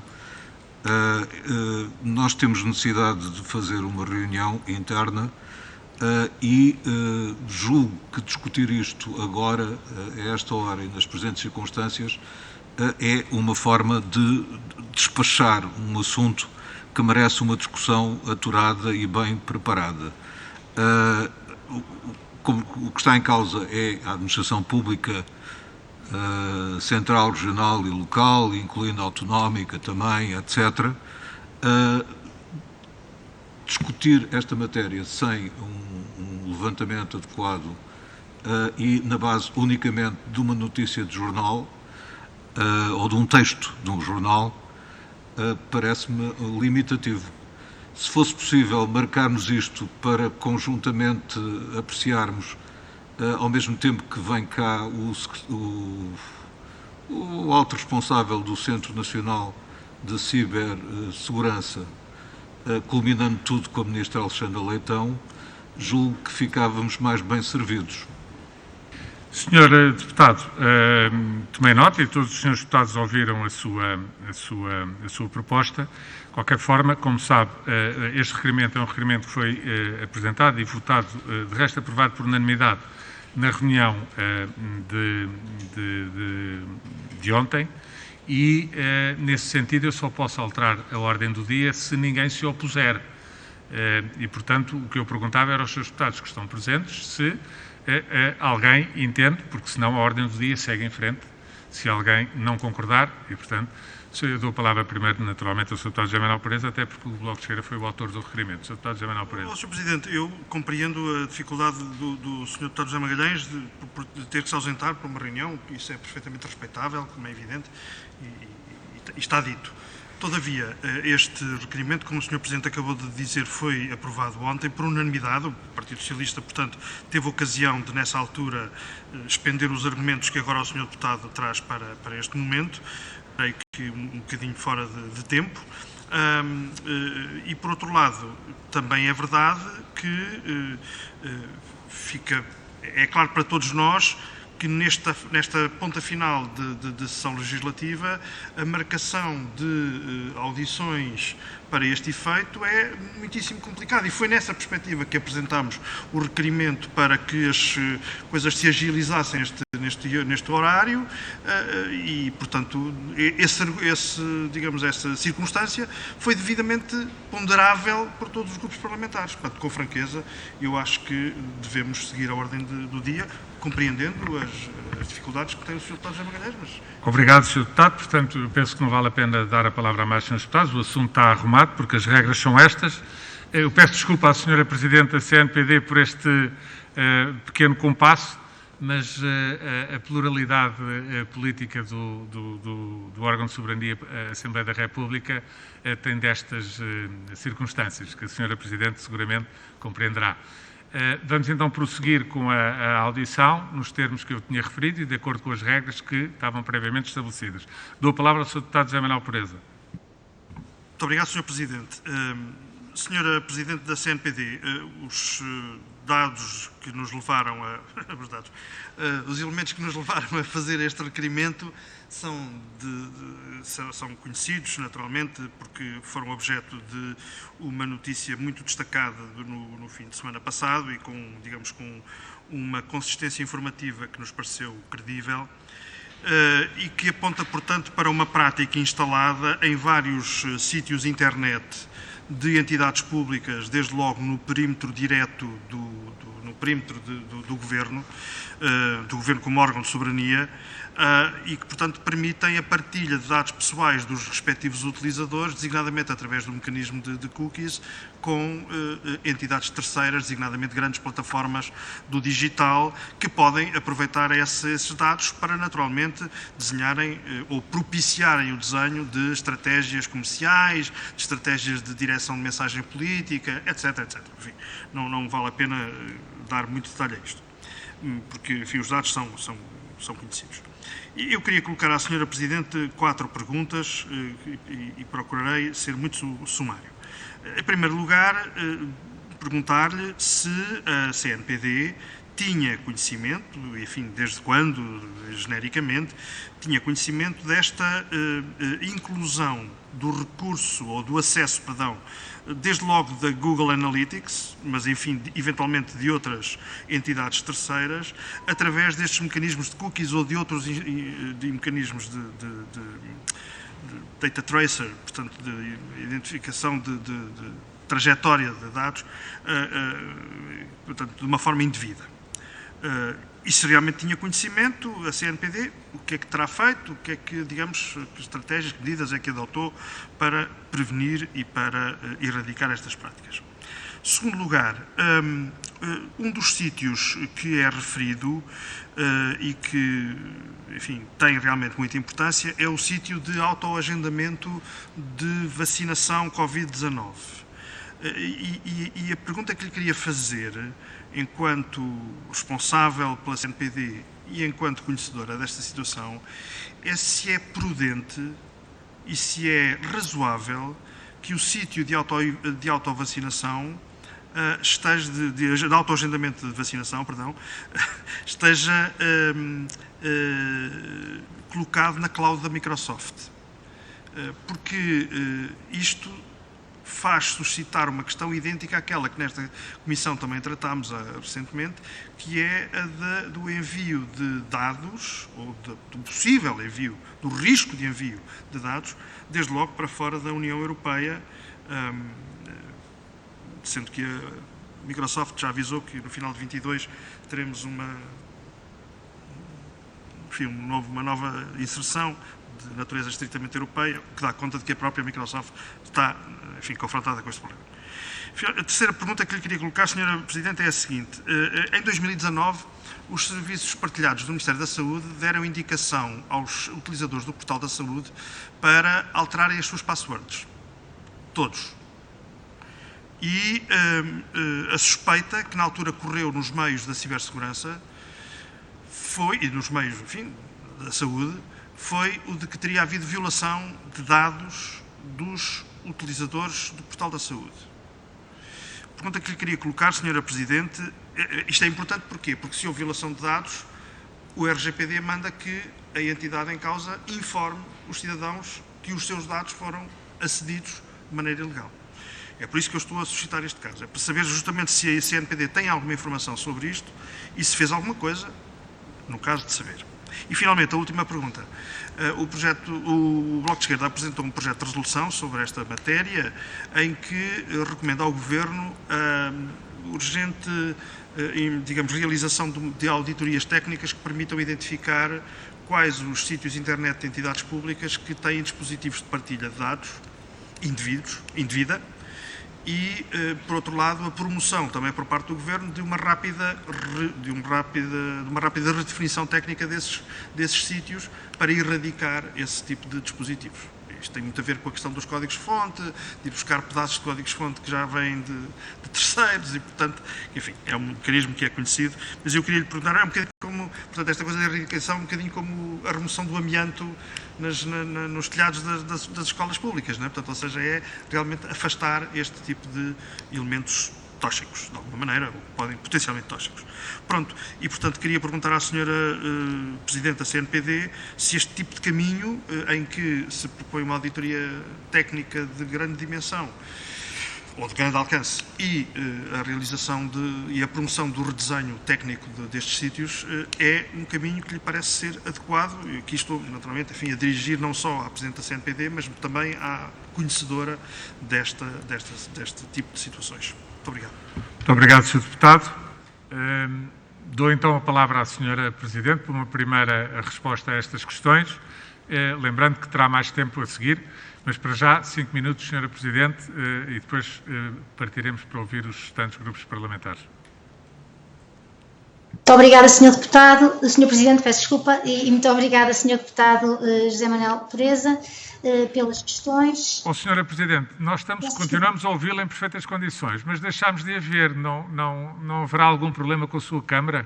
nós temos necessidade de fazer uma reunião interna e julgo que discutir isto agora, a esta hora e nas presentes circunstâncias, é uma forma de despachar um assunto que merece uma discussão aturada e bem preparada. O que está em causa é a administração pública central, regional e local, incluindo a autonómica também, etc. Discutir esta matéria sem um levantamento adequado e na base unicamente de uma notícia de jornal ou de um texto de um jornal parece-me limitativo. Se fosse possível marcarmos isto para conjuntamente apreciarmos, ao mesmo tempo que vem cá o alto responsável do Centro Nacional de Cibersegurança, culminando tudo com a Ministra Alexandra Leitão, julgo que ficávamos mais bem servidos. Sr. Deputado, tomei nota e todos os senhores deputados ouviram a sua proposta. De qualquer forma, como sabe, este requerimento é um requerimento que foi apresentado e votado, de resto aprovado por unanimidade, na reunião de ontem e, nesse sentido, eu só posso alterar a ordem do dia se ninguém se opuser. E, portanto, o que eu perguntava era aos senhores deputados que estão presentes se alguém entende, porque senão a ordem do dia segue em frente, se alguém não concordar, e, portanto, eu dou a palavra primeiro, naturalmente, ao Sr. Deputado José Manuel Pereza, até porque o Bloco de Esquerda foi o autor do requerimento. Sr. Deputado José Manuel Pereza. Sr. Presidente, eu compreendo a dificuldade do Sr. Deputado José Magalhães de ter que se ausentar para uma reunião, isso é perfeitamente respeitável, como é evidente, e está dito. Todavia, este requerimento, como o Sr. Presidente acabou de dizer, foi aprovado ontem por unanimidade. O Partido Socialista, portanto, teve ocasião de, nessa altura, expender os argumentos que agora o Sr. Deputado traz para este momento, creio que um bocadinho fora de tempo. E, por outro lado, também é verdade que é claro para todos nós que nesta ponta final de sessão legislativa, a marcação de audições para este efeito é muitíssimo complicado e foi nessa perspectiva que apresentámos o requerimento para que as coisas se agilizassem neste horário e, portanto, essa circunstância foi devidamente ponderável por todos os grupos parlamentares. Portanto, com franqueza, eu acho que devemos seguir a ordem do dia, compreendendo as dificuldades que tem o Sr. Deputado José Magalhães. Mas... Obrigado, Sr. Deputado. Portanto, eu penso que não vale a pena dar a palavra a mais senhores deputados. O assunto está arrumado, porque as regras são estas. Eu peço desculpa à Sra. Presidente da CNPD por este pequeno compasso, mas a pluralidade política do órgão de soberania, a Assembleia da República, tem destas circunstâncias, que a Sra. Presidente seguramente compreenderá. Vamos então prosseguir com a audição, nos termos que eu tinha referido e de acordo com as regras que estavam previamente estabelecidas. Dou a palavra ao Sr. Deputado José Manuel Pereza. Muito obrigado, Sr. Presidente. Senhora Presidente da CNPD, os dados que nos levaram os elementos que nos levaram a fazer este requerimento são conhecidos, naturalmente, porque foram objeto de uma notícia muito destacada no fim de semana passado e com uma consistência informativa que nos pareceu credível. E que aponta, portanto, para uma prática instalada em vários sítios internet de entidades públicas, desde logo no perímetro direto no perímetro do Governo como órgão de soberania, e que, portanto, permitem a partilha de dados pessoais dos respectivos utilizadores, designadamente através do mecanismo de cookies, com entidades terceiras, designadamente grandes plataformas do digital, que podem aproveitar esses dados para, naturalmente, desenharem ou propiciarem o desenho de estratégias comerciais, de estratégias de direção de mensagem política, etc, etc. Enfim, não vale a pena dar muito detalhe a isto, porque, enfim, os dados são conhecidos. E eu queria colocar à Sra. Presidente 4 perguntas e procurarei ser muito sumário. Em primeiro lugar, perguntar-lhe se a CNPD tinha conhecimento, enfim, desde quando, genericamente, tinha conhecimento desta inclusão do recurso, ou do acesso, perdão, desde logo da Google Analytics, mas, enfim, eventualmente de outras entidades terceiras, através destes mecanismos de cookies ou de outros mecanismos de data tracer, portanto, de identificação de trajetória de dados, portanto, de uma forma indevida. E se realmente tinha conhecimento, a CNPD, o que é que terá feito, o que é que, digamos, que estratégias, que medidas é que adotou para prevenir e para erradicar estas práticas. Segundo lugar, um dos sítios que é referido e que, enfim, tem realmente muita importância é o sítio de autoagendamento de vacinação Covid-19. E a pergunta que lhe queria fazer, enquanto responsável pela CNPD e enquanto conhecedora desta situação, é se é prudente e se é razoável que o sítio de autovacinação de autoagendamento de vacinação, perdão, esteja colocado na cloud da Microsoft. Porque isto faz suscitar uma questão idêntica àquela que nesta Comissão também tratámos recentemente, que é a do envio de dados, ou do possível envio, do risco de envio de dados, desde logo para fora da União Europeia, sendo que a Microsoft já avisou que no final de 22 teremos uma nova inserção de natureza estritamente europeia, que dá conta de que a própria Microsoft está, enfim, confrontada com este problema. A terceira pergunta que lhe queria colocar, Sra. Presidente, é a seguinte. Em 2019, os serviços partilhados do Ministério da Saúde deram indicação aos utilizadores do Portal da Saúde para alterarem as suas passwords. Todos. E a suspeita que na altura correu nos meios da cibersegurança e nos meios, enfim, da saúde, foi o de que teria havido violação de dados dos utilizadores do Portal da Saúde. A pergunta que lhe queria colocar, Sra. Presidente, isto é importante porquê? Porque se houve violação de dados, o RGPD manda que a entidade em causa informe os cidadãos que os seus dados foram acedidos de maneira ilegal. É por isso que eu estou a suscitar este caso. É para saber justamente se a CNPD tem alguma informação sobre isto e se fez alguma coisa, no caso de saber. E, finalmente, a última pergunta. O Bloco de Esquerda apresentou um projeto de resolução sobre esta matéria em que recomenda ao Governo a urgente, digamos, realização de auditorias técnicas que permitam identificar quais os sítios internet de entidades públicas que têm dispositivos de partilha de dados indevida e, por outro lado, a promoção também por parte do Governo de uma rápida redefinição técnica desses sítios para erradicar esse tipo de dispositivos. Isto tem muito a ver com a questão dos códigos-fonte, de ir buscar pedaços de códigos-fonte que já vêm de terceiros e, portanto, enfim, é um mecanismo que é conhecido, mas eu queria lhe perguntar, é um bocadinho como portanto, esta coisa da erradicação é um bocadinho como a remoção do amianto nos telhados das escolas públicas, não é? Portanto, ou seja, é realmente afastar este tipo de elementos tóxicos, de alguma maneira, ou podem potencialmente tóxicos. Pronto, e portanto queria perguntar à senhora Presidente da CNPD se este tipo de caminho em que se propõe uma auditoria técnica de grande dimensão ou de grande alcance e a realização e a promoção do redesenho técnico destes sítios é um caminho que lhe parece ser adequado, e aqui estou naturalmente a dirigir não só à Presidente da CNPD, mas também à conhecedora deste tipo de situações. Muito obrigado. Muito obrigado, Sr. Deputado. Dou então a palavra à Sra. Presidente para uma primeira resposta a estas questões, lembrando que terá mais tempo a seguir, mas para já 5 minutos, Sra. Presidente, e depois partiremos para ouvir os restantes grupos parlamentares. Muito obrigada, Sr. Deputado, Sr. Presidente, peço desculpa, e muito obrigada, Sr. Deputado José Manuel Pureza, pelas questões. Sra. Presidente, nós continuamos a ouvi-la em perfeitas condições, mas deixámos de a ver, não haverá algum problema com a sua Câmara?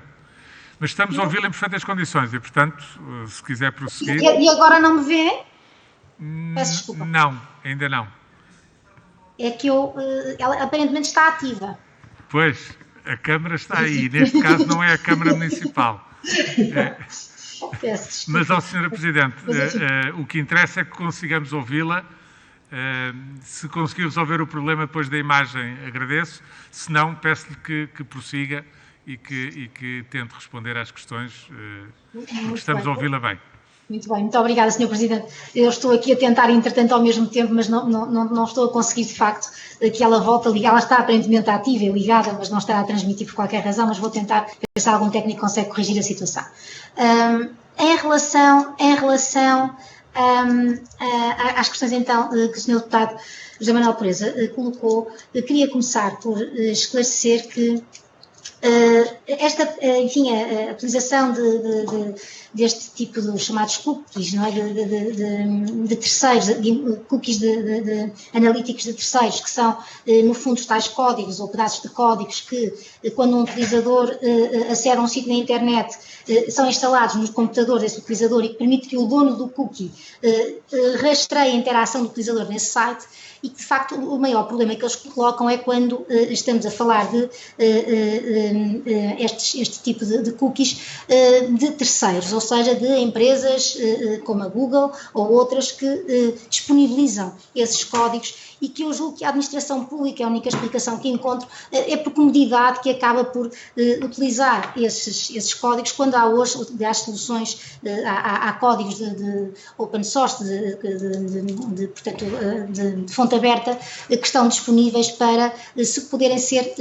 Mas estamos a ouvi-la em perfeitas condições e, portanto, se quiser prosseguir... E agora não me vê? Peço desculpa. Não, ainda não. É que ela aparentemente está ativa. Pois, a Câmara está aí, neste caso não é a Câmara Municipal. Mas, Sra. Presidente, o que interessa é que consigamos ouvi-la. Se conseguir resolver o problema depois da imagem, agradeço. Se não, peço-lhe que prossiga e que tente responder às questões. Estamos a ouvi-la bem. Muito bem, muito obrigada, Sr. Presidente. Eu estou aqui a tentar, entretanto, ao mesmo tempo, mas não estou a conseguir, de facto, que ela volte a ligar. Ela está aparentemente ativa e ligada, mas não está a transmitir por qualquer razão, mas vou tentar ver se algum técnico consegue corrigir a situação. Em relação às questões, então, que o Sr. Deputado José Manuel Pureza colocou, queria começar por esclarecer que a utilização deste tipo de chamados cookies, não é? de terceiros, cookies analíticos de terceiros, que são, no fundo, tais códigos ou pedaços de códigos que, quando um utilizador acede a um sítio na internet, são instalados no computador desse utilizador e que permite que o dono do cookie rastreie a interação do utilizador nesse site. E que, de facto, o maior problema que eles colocam é quando estamos a falar de este tipo de cookies de terceiros, ou seja, de empresas como a Google ou outras que disponibilizam esses códigos e que eu julgo que a administração pública, a única explicação que encontro, é por comodidade que acaba por utilizar esses códigos, quando há hoje, aliás, soluções, há códigos de open source, portanto, de fonte aberta, que estão disponíveis para se poderem ser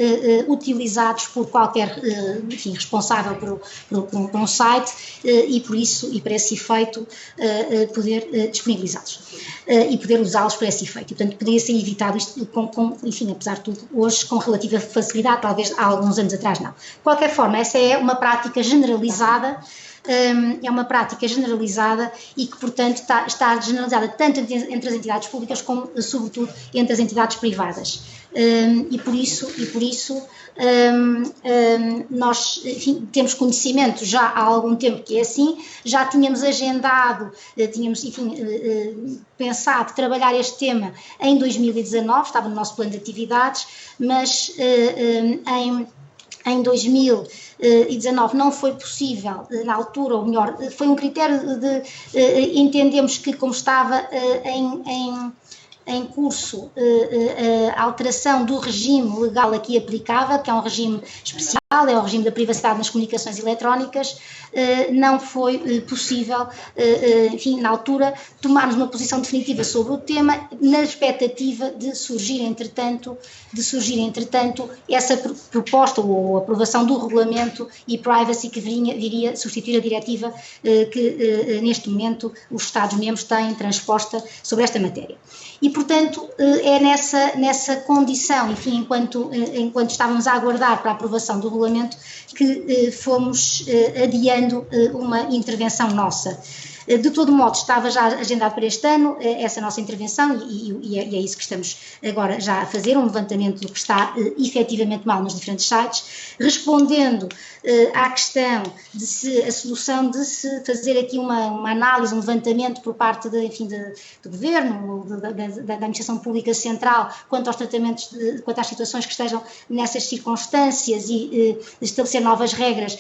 utilizados por qualquer, responsável por um site e por isso, e para esse efeito, poder disponibilizá-los e poder usá-los para esse efeito. E, portanto, poderia ser evitado isto, apesar de tudo, hoje com relativa facilidade, talvez há alguns anos atrás não. De qualquer forma, essa é uma prática generalizada, e que, portanto, está generalizada tanto entre as entidades públicas como, sobretudo, entre as entidades privadas. E por isso nós, temos conhecimento já há algum tempo que é assim, já tínhamos agendado, pensado trabalhar este tema em 2019, estava no nosso plano de atividades, mas em 2019 não foi possível, na altura, ou melhor, foi um critério entendemos que, como estava em curso a alteração do regime legal aqui aplicável, que é um regime especial, é o regime da privacidade nas comunicações eletrónicas, não foi possível, na altura, tomarmos uma posição definitiva sobre o tema, na expectativa de surgir, entretanto, essa proposta ou aprovação do regulamento e-privacy que viria substituir a diretiva que, neste momento, os Estados-membros têm transposta sobre esta matéria. E, portanto, é nessa condição, enquanto estávamos a aguardar para a aprovação do regulamento, que fomos adiando uma intervenção nossa. De todo modo, estava já agendado para este ano essa nossa intervenção e é isso que estamos agora já a fazer, um levantamento do que está efetivamente mal nos diferentes sites, respondendo à questão de se a solução de se fazer aqui uma análise, um levantamento por parte do Governo, da Administração Pública Central, quanto aos tratamentos, quanto às situações que estejam nessas circunstâncias e estabelecer novas regras.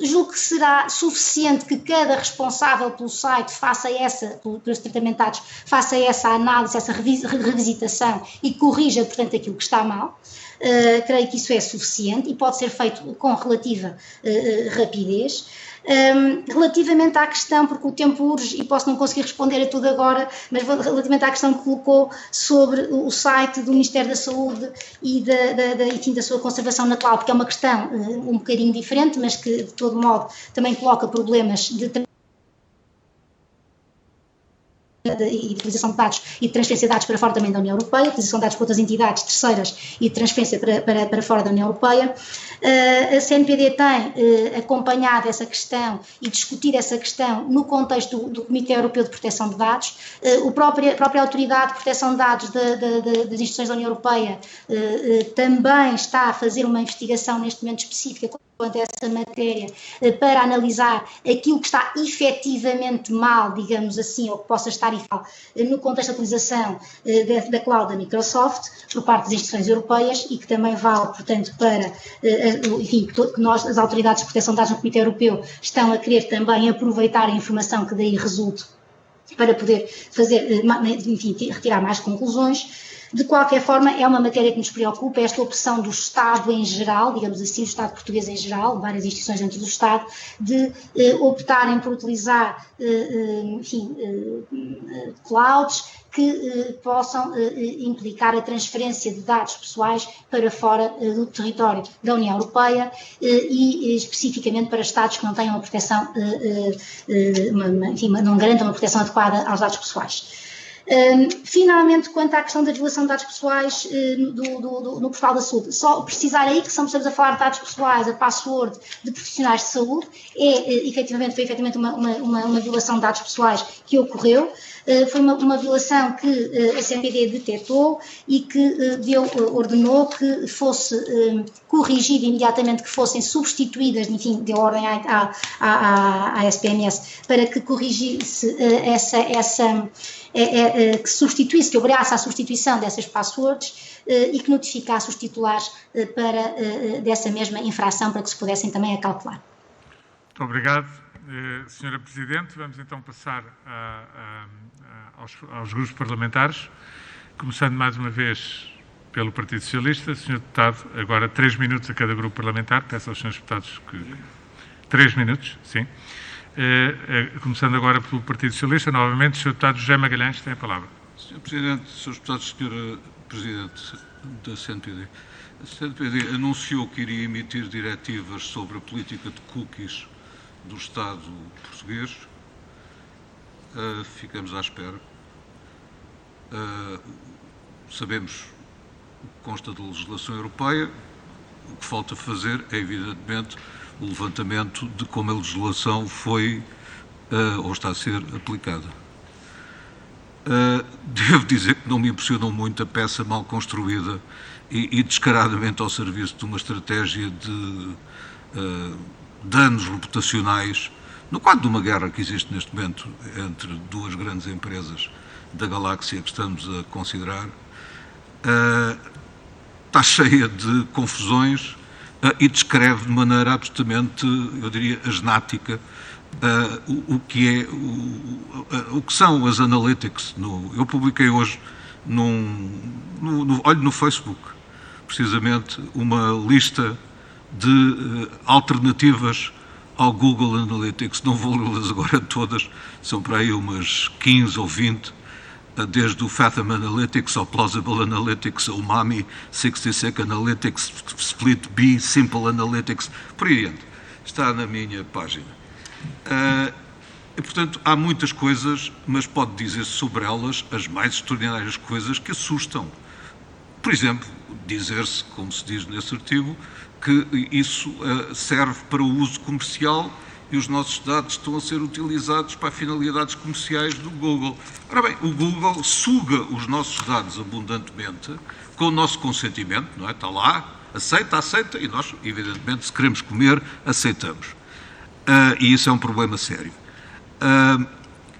Julgo que será suficiente que cada responsável pelo site faça pelos tratamentos, faça essa análise, essa revisitação e corrija, portanto, aquilo que está mal. Creio que isso é suficiente e pode ser feito com relativa rapidez. Relativamente à questão, porque o tempo urge e posso não conseguir responder a tudo agora, mas relativamente à questão que colocou sobre o site do Ministério da Saúde e da sua conservação na cloud, porque é uma questão um bocadinho diferente, mas que de todo modo também coloca problemas de utilização de dados e de transferência de dados para fora também da União Europeia, utilização de dados por outras entidades terceiras e de transferência para fora da União Europeia. A CNPD tem acompanhado essa questão e discutido essa questão no contexto do Comitê Europeu de Proteção de Dados. A própria Autoridade de Proteção de Dados das instituições da União Europeia também está a fazer uma investigação neste momento específica quanto a essa matéria, para analisar aquilo que está efetivamente mal, digamos assim, ou que possa estar mal no contexto da utilização da cloud da Microsoft por parte das instituições europeias e que também vale, portanto, para, enfim, que nós, as autoridades de proteção de dados no Comitê Europeu, estão a querer também aproveitar a informação que daí resulte para poder fazer, enfim, retirar mais conclusões. De qualquer forma, é uma matéria que nos preocupa, esta opção do Estado em geral, digamos assim, o Estado português em geral, várias instituições dentro do Estado, de optarem por utilizar, enfim, clouds que possam implicar a transferência de dados pessoais para fora do território da União Europeia e especificamente para Estados que não tenham uma proteção, enfim, não garantam uma proteção adequada aos dados pessoais. Finalmente, quanto à questão da divulgação de dados pessoais no portal da saúde, só precisar aí que estamos a falar de dados pessoais, a password de profissionais de saúde, foi efetivamente uma violação de dados pessoais que ocorreu. Foi uma violação que a CNPD detectou e que ordenou que fosse corrigida imediatamente, que fossem substituídas, enfim, deu ordem à SPMS para que corrigisse que substituísse, que obrigasse à substituição dessas passwords e que notificasse os titulares dessa mesma infração para que se pudessem também acautelar. Muito obrigado, Sra. Presidente. Vamos então passar aos grupos parlamentares, começando mais uma vez pelo Partido Socialista. Sr. Deputado, agora 3 minutos a cada grupo parlamentar. Peço aos Srs. Deputados que... 3 minutos, sim. Começando agora pelo Partido Socialista, novamente, o Sr. Deputado José Magalhães tem a palavra. Sr. Presidente, Srs. Deputados, Sra. Presidente da CNPD, a CNPD anunciou que iria emitir diretivas sobre a política de cookies do Estado português. Ficamos à espera. Sabemos o que consta da legislação europeia. O que falta fazer é, evidentemente, o levantamento de como a legislação foi ou está a ser aplicada. Devo dizer que não me impressionou muito a peça mal construída e descaradamente ao serviço de uma estratégia de danos reputacionais no quadro de uma guerra que existe neste momento entre duas grandes empresas da galáxia que estamos a considerar. Está cheia de confusões e descreve de maneira absolutamente, eu diria, asnática o que são as analytics. Eu publiquei hoje no Facebook, precisamente, uma lista de alternativas ao Google Analytics. Não vou lê-las agora todas, são para aí umas 15 ou 20, desde o Fathom Analytics ao Plausible Analytics, ao Umami 66 Analytics, Split B, Simple Analytics, por aí adiante. Está na minha página. E, portanto, há muitas coisas, mas pode dizer-se sobre elas as mais extraordinárias coisas que assustam. Por exemplo, dizer-se, como se diz nesse artigo, que isso serve para o uso comercial e os nossos dados estão a ser utilizados para finalidades comerciais do Google. Ora bem, o Google suga os nossos dados abundantemente, com o nosso consentimento, não é? Está lá, aceita, e nós, evidentemente, se queremos comer, aceitamos. E isso é um problema sério.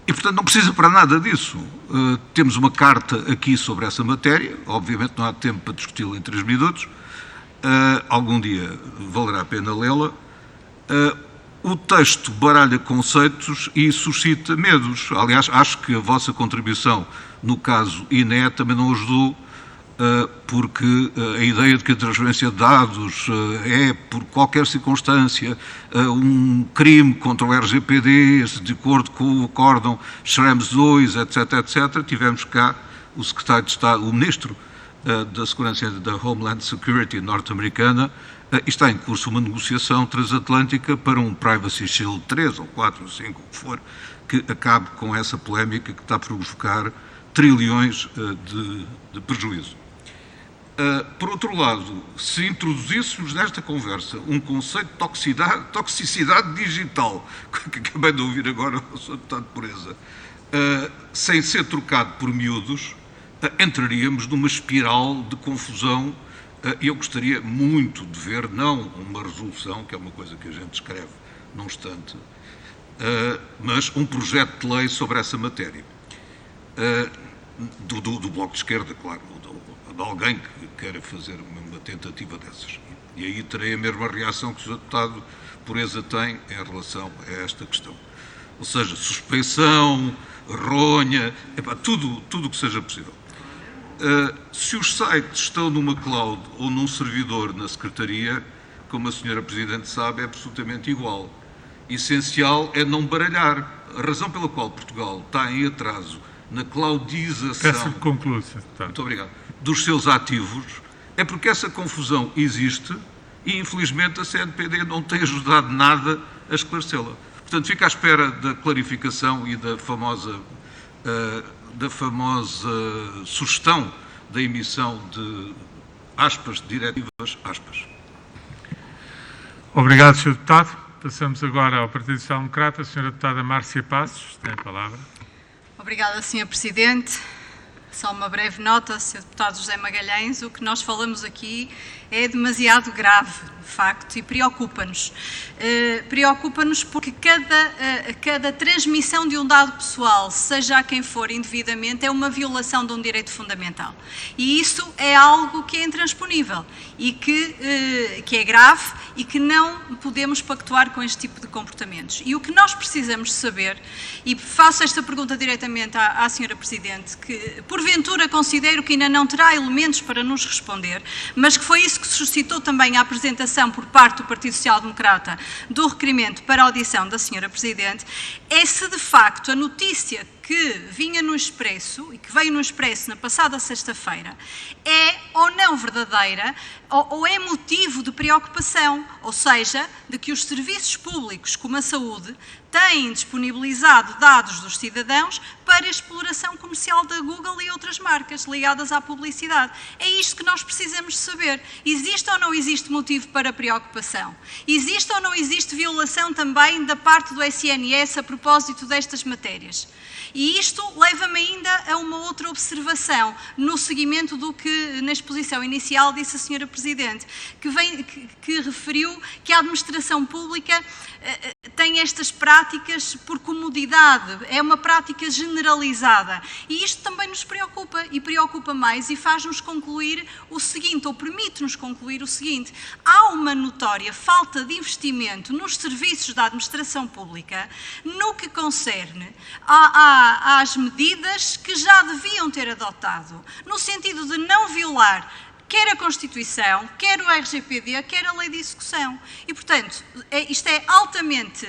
E, portanto, não precisa para nada disso. Temos uma carta aqui sobre essa matéria, obviamente não há tempo para discuti-la em 3 minutos, algum dia valerá a pena lê-la. O texto baralha conceitos e suscita medos. Aliás, acho que a vossa contribuição no caso INE também não ajudou, porque a ideia de que a transferência de dados é, por qualquer circunstância, um crime contra o RGPD, de acordo com o acórdão Schrems II, etc., tivemos cá o secretário de Estado, o ministro da Segurança da Homeland Security norte-americana, e está em curso uma negociação transatlântica para um Privacy Shield 3 ou 4 ou 5, o que for, que acabe com essa polémica que está a provocar trilhões de prejuízo. Por outro lado, se introduzíssemos nesta conversa um conceito de toxicidade digital, que acabei de ouvir agora o Sr. Deputado Pureza, sem ser trocado por miúdos, entraríamos numa espiral de confusão, e eu gostaria muito de ver, não uma resolução, que é uma coisa que a gente escreve num instante, mas um projeto de lei sobre essa matéria. Do Bloco de Esquerda, claro, de alguém que queira fazer uma tentativa dessas. E aí terei a mesma reação que o Sr. Deputado Pureza tem em relação a esta questão. Ou seja, suspeição, ronha, tudo o que seja possível. Se os sites estão numa cloud ou num servidor na Secretaria, como a Sra. Presidente sabe, é absolutamente igual. Essencial é não baralhar. A razão pela qual Portugal está em atraso na cloudização... Peço que conclua, Sr. Deputado. Muito obrigado. Dos seus ativos, é porque essa confusão existe e, infelizmente, a CNPD não tem ajudado nada a esclarecê-la. Portanto, fica à espera da clarificação e da famosa sugestão da emissão de aspas, diretivas, aspas. Obrigado, Sr. Deputado. Passamos agora ao Partido Social Democrata. A Sra. Deputada Márcia Passos tem a palavra. Obrigada, Sr. Presidente. Só uma breve nota, Sr. Deputado José Magalhães, o que nós falamos aqui é demasiado grave, de facto, e preocupa-nos. Preocupa-nos porque cada transmissão de um dado pessoal, seja a quem for indevidamente, é uma violação de um direito fundamental. E isso é algo que é intransponível e que é grave e que não podemos pactuar com este tipo de comportamentos. E o que nós precisamos saber, e faço esta pergunta diretamente à Sra. Presidente, que porventura considero que ainda não terá elementos para nos responder, mas que foi isso que suscitou também a apresentação por parte do Partido Social Democrata do requerimento para a audição da Sra. Presidente, é se de facto a notícia que vinha no Expresso e que veio no Expresso na passada sexta-feira é ou não verdadeira ou é motivo de preocupação, ou seja, de que os serviços públicos como a saúde têm disponibilizado dados dos cidadãos para exploração comercial da Google e outras marcas ligadas à publicidade. É isto que nós precisamos saber. Existe ou não existe motivo para preocupação? Existe ou não existe violação também da parte do SNS a propósito destas matérias? E isto leva-me ainda a uma outra observação, no seguimento do que na exposição inicial disse a Sra. Presidente, que referiu que a administração pública tem estas práticas por comodidade, é uma prática generalizada. E isto também nos preocupa, e preocupa mais, e faz-nos concluir o seguinte, ou permite-nos concluir o seguinte: há uma notória falta de investimento nos serviços da administração pública no que concerne às medidas que já deviam ter adotado, no sentido de não violar quer a Constituição, quer o RGPD, quer a Lei de Execução. E, portanto, isto é altamente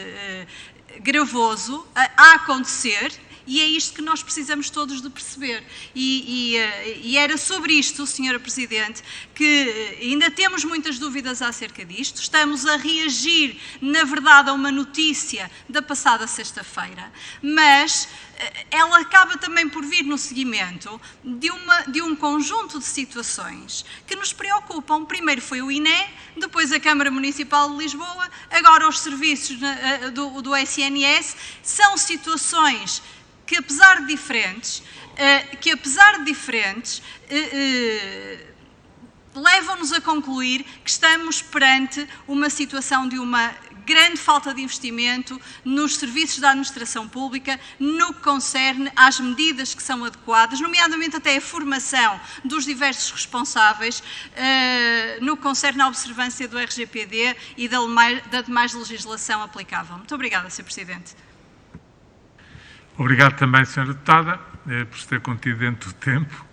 gravoso a acontecer E é isto que nós precisamos todos de perceber. E era sobre isto, Sra. Presidente, que ainda temos muitas dúvidas acerca disto. Estamos a reagir, na verdade, a uma notícia da passada sexta-feira, mas ela acaba também por vir no seguimento de um conjunto de situações que nos preocupam. Primeiro foi o INE, depois a Câmara Municipal de Lisboa, agora os serviços do SNS. São situações que, apesar de diferentes, levam-nos a concluir que estamos perante uma situação de uma grande falta de investimento nos serviços da administração pública, no que concerne às medidas que são adequadas, nomeadamente até a formação dos diversos responsáveis, no que concerne à observância do RGPD e da demais legislação aplicável. Muito obrigada, Sr. Presidente. Obrigado também, Sra. Deputada, por se ter contido dentro do tempo.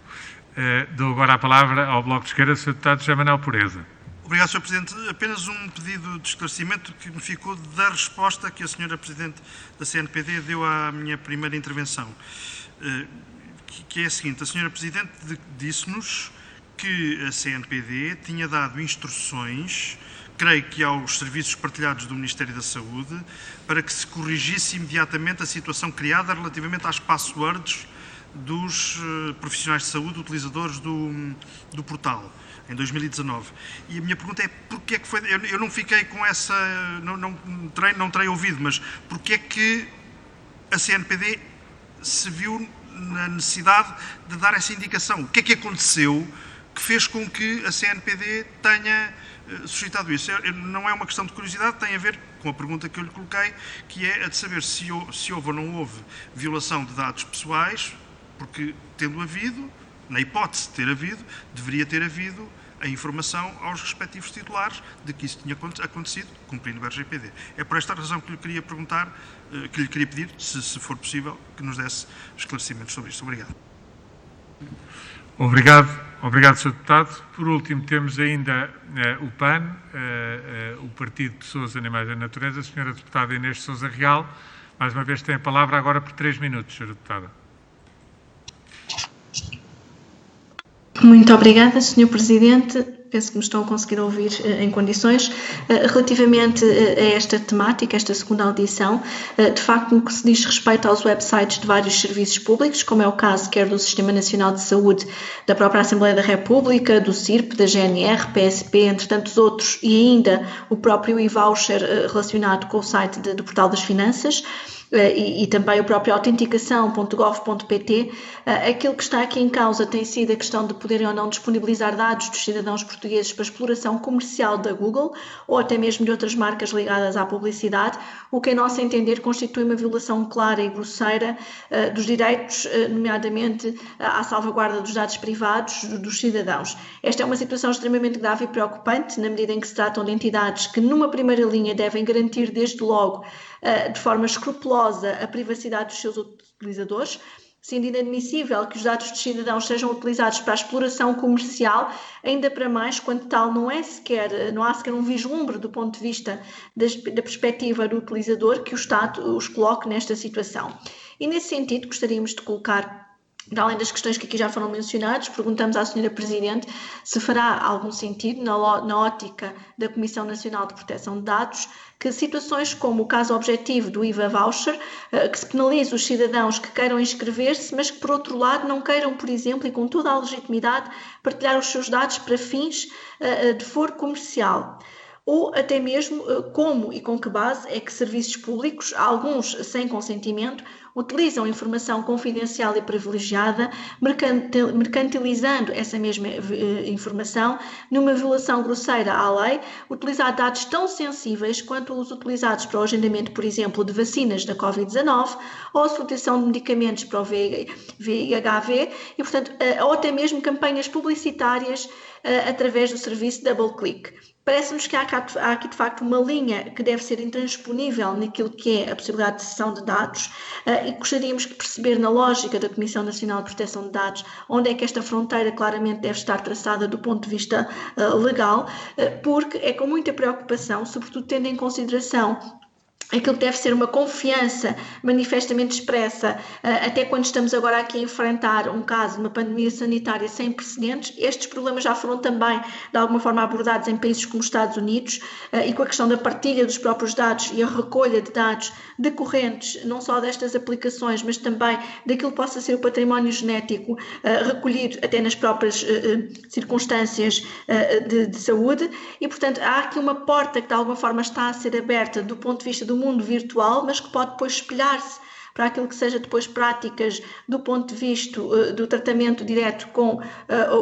Dou agora a palavra ao Bloco de Esquerda, Sr. Deputado José Manuel Pureza. Obrigado, Sr. Presidente. Apenas um pedido de esclarecimento que me ficou da resposta que a Sra. Presidente da CNPD deu à minha primeira intervenção, que é a seguinte: a Sra. Presidente disse-nos que a CNPD tinha dado instruções, creio que aos serviços partilhados do Ministério da Saúde, para que se corrigisse imediatamente a situação criada relativamente às passwords dos profissionais de saúde utilizadores do portal, em 2019. E a minha pergunta é: porquê é que foi... Eu não fiquei com essa... Não terei ouvido, mas porquê é que a CNPD se viu na necessidade de dar essa indicação? O que é que aconteceu que fez com que a CNPD tenha suscitado isso? Não é uma questão de curiosidade, tem a ver com a pergunta que eu lhe coloquei, que é a de saber se houve ou não houve violação de dados pessoais, porque, tendo havido, na hipótese de ter havido, deveria ter havido a informação aos respectivos titulares de que isso tinha acontecido, cumprindo o RGPD. É por esta razão que lhe queria perguntar, que lhe queria pedir, se for possível, que nos desse esclarecimentos sobre isto. Obrigado. Obrigado, Sr. Deputado. Por último, temos ainda o PAN, o Partido de Pessoas, Animais e Natureza. A Sra. Deputada Inês de Sousa Real, mais uma vez tem a palavra agora por 3 minutos, Sra. Deputada. Muito obrigada, Sr. Presidente. Penso que me estão a conseguir ouvir em condições. Relativamente a esta temática, esta segunda audição, de facto, no que se diz respeito aos websites de vários serviços públicos, como é o caso quer do Sistema Nacional de Saúde, da própria Assembleia da República, do CIRP, da GNR, PSP, entre tantos outros, e ainda o próprio e-voucher relacionado com o site do Portal das Finanças, e também o próprio autenticação.gov.pt, aquilo que está aqui em causa tem sido a questão de poderem ou não disponibilizar dados dos cidadãos portugueses para exploração comercial da Google ou até mesmo de outras marcas ligadas à publicidade, o que, em nosso entender, constitui uma violação clara e grosseira dos direitos, nomeadamente à salvaguarda dos dados privados dos cidadãos. Esta é uma situação extremamente grave e preocupante, na medida em que se tratam de entidades que, numa primeira linha, devem garantir desde logo, de forma escrupulosa, a privacidade dos seus utilizadores, sendo inadmissível que os dados dos cidadãos sejam utilizados para a exploração comercial, ainda para mais quando tal não há sequer um vislumbre do ponto de vista da perspectiva do utilizador que o Estado os coloque nesta situação. E nesse sentido gostaríamos de colocar, para além das questões que aqui já foram mencionadas, perguntamos à Sra. Presidente se fará algum sentido, na ótica da Comissão Nacional de Proteção de Dados, que situações como o caso objetivo do IVA voucher, que se penalize os cidadãos que queiram inscrever-se, mas que, por outro lado, não queiram, por exemplo, e com toda a legitimidade, partilhar os seus dados para fins de foro comercial. Ou até mesmo como e com que base é que serviços públicos, alguns sem consentimento, utilizam informação confidencial e privilegiada, mercantilizando essa mesma informação numa violação grosseira à lei, utilizar dados tão sensíveis quanto os utilizados para o agendamento, por exemplo, de vacinas da Covid-19 ou a solicitação de medicamentos para o VIH-V e, portanto, ou até mesmo campanhas publicitárias através do serviço DoubleClick. Parece-nos que há aqui, de facto, uma linha que deve ser intransponível naquilo que é a possibilidade de cessão de dados e gostaríamos de perceber, na lógica da Comissão Nacional de Proteção de Dados, onde é que esta fronteira claramente deve estar traçada do ponto de vista legal, porque é com muita preocupação, sobretudo tendo em consideração aquilo que deve ser uma confiança manifestamente expressa, até quando estamos agora aqui a enfrentar um caso de uma pandemia sanitária sem precedentes. Estes problemas já foram também, de alguma forma, abordados em países como os Estados Unidos, e com a questão da partilha dos próprios dados e a recolha de dados decorrentes, não só destas aplicações, mas também daquilo que possa ser o património genético recolhido até nas próprias circunstâncias de saúde, e, portanto, há aqui uma porta que, de alguma forma, está a ser aberta do ponto de vista do mundo virtual, mas que pode depois espelhar-se para aquilo que seja depois práticas do ponto de vista do tratamento direto com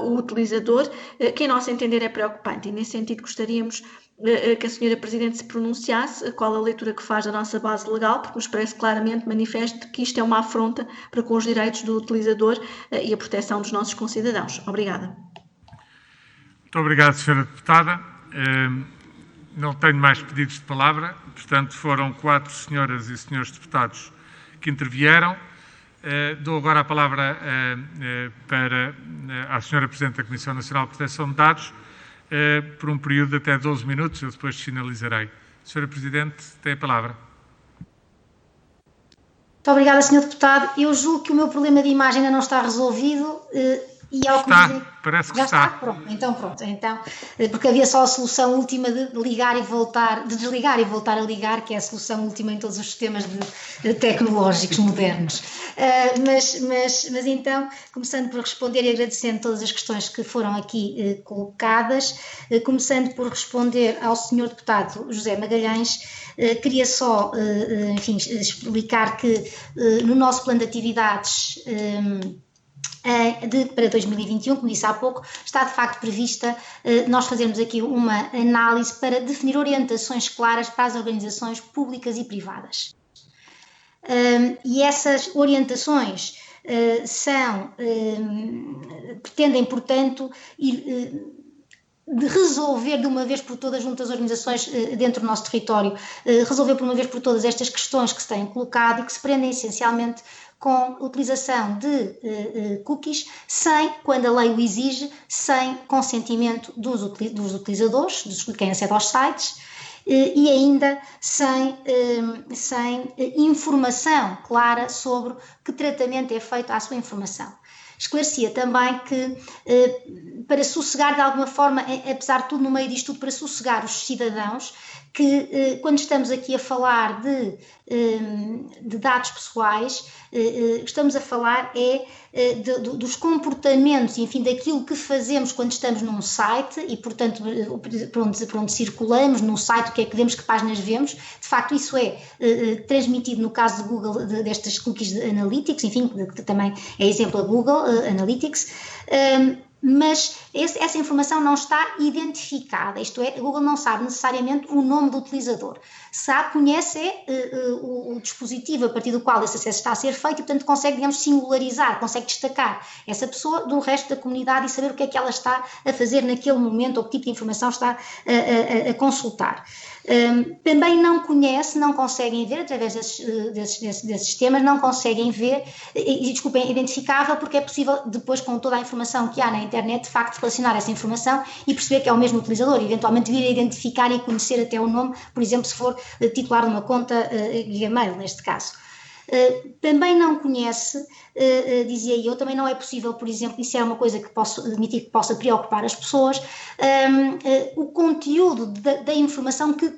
o utilizador, que, em nosso entender, é preocupante. E, nesse sentido, gostaríamos que a Sra. Presidente se pronunciasse qual a leitura que faz da nossa base legal, porque nos parece claramente manifesto que isto é uma afronta para com os direitos do utilizador e a proteção dos nossos concidadãos. Obrigada. Muito obrigado, Sra. Deputada. Não tenho mais pedidos de palavra, portanto, foram 4 senhoras e senhores deputados que intervieram. Dou agora a palavra à Sra. Presidente da Comissão Nacional de Proteção de Dados, por um período de até 12 minutos, eu depois finalizarei. Sra. Presidente, tem a palavra. Muito obrigada, Sr. Deputado. Eu julgo que o meu problema de imagem ainda não está resolvido. E ao está, que parece que já está. Pronto, então, porque havia só a solução última de ligar e voltar, de desligar e voltar a ligar, que é a solução última em todos os sistemas tecnológicos modernos. Mas então, começando por responder e agradecendo todas as questões que foram aqui colocadas, começando por responder ao Sr. Deputado José Magalhães, queria só, enfim, explicar que no nosso plano de atividades para 2021, como disse há pouco, está de facto prevista nós fazermos aqui uma análise para definir orientações claras para as organizações públicas e privadas. E essas orientações pretendem, portanto, de resolver de uma vez por todas, junto às organizações dentro do nosso território, resolver por uma vez por todas estas questões que se têm colocado e que se prendem essencialmente com a utilização de cookies, quando a lei o exige, sem consentimento dos utilizadores, de quem acede aos sites, e ainda sem informação clara sobre que tratamento é feito à sua informação. Esclarecia também que, para sossegar de alguma forma, apesar de tudo, no meio disto tudo, para sossegar os cidadãos, que quando estamos aqui a falar de dados pessoais, estamos a falar dos comportamentos, enfim, daquilo que fazemos quando estamos num site e, portanto, por onde circulamos, num site, o que é que vemos, que páginas vemos. De facto, isso é transmitido no caso de Google, destas cookies de Analytics, enfim, que também é exemplo a Google Analytics, mas essa informação não está identificada, isto é, a Google não sabe necessariamente o nome do utilizador. Conhece o dispositivo a partir do qual esse acesso está a ser feito e, portanto, consegue, digamos, singularizar, consegue destacar essa pessoa do resto da comunidade e saber o que é que ela está a fazer naquele momento ou que tipo de informação está a consultar. Também não conseguem ver, através desses sistemas, não conseguem ver, identificável, porque é possível depois, com toda a informação que há na internet, de facto relacionar essa informação e perceber que é o mesmo utilizador, e eventualmente vir a identificar e conhecer até o nome, por exemplo, se for titular de uma conta Gmail, neste caso. Também não conhece, dizia eu, também não é possível, por exemplo, isso é uma coisa que posso admitir que possa preocupar as pessoas, o conteúdo da informação que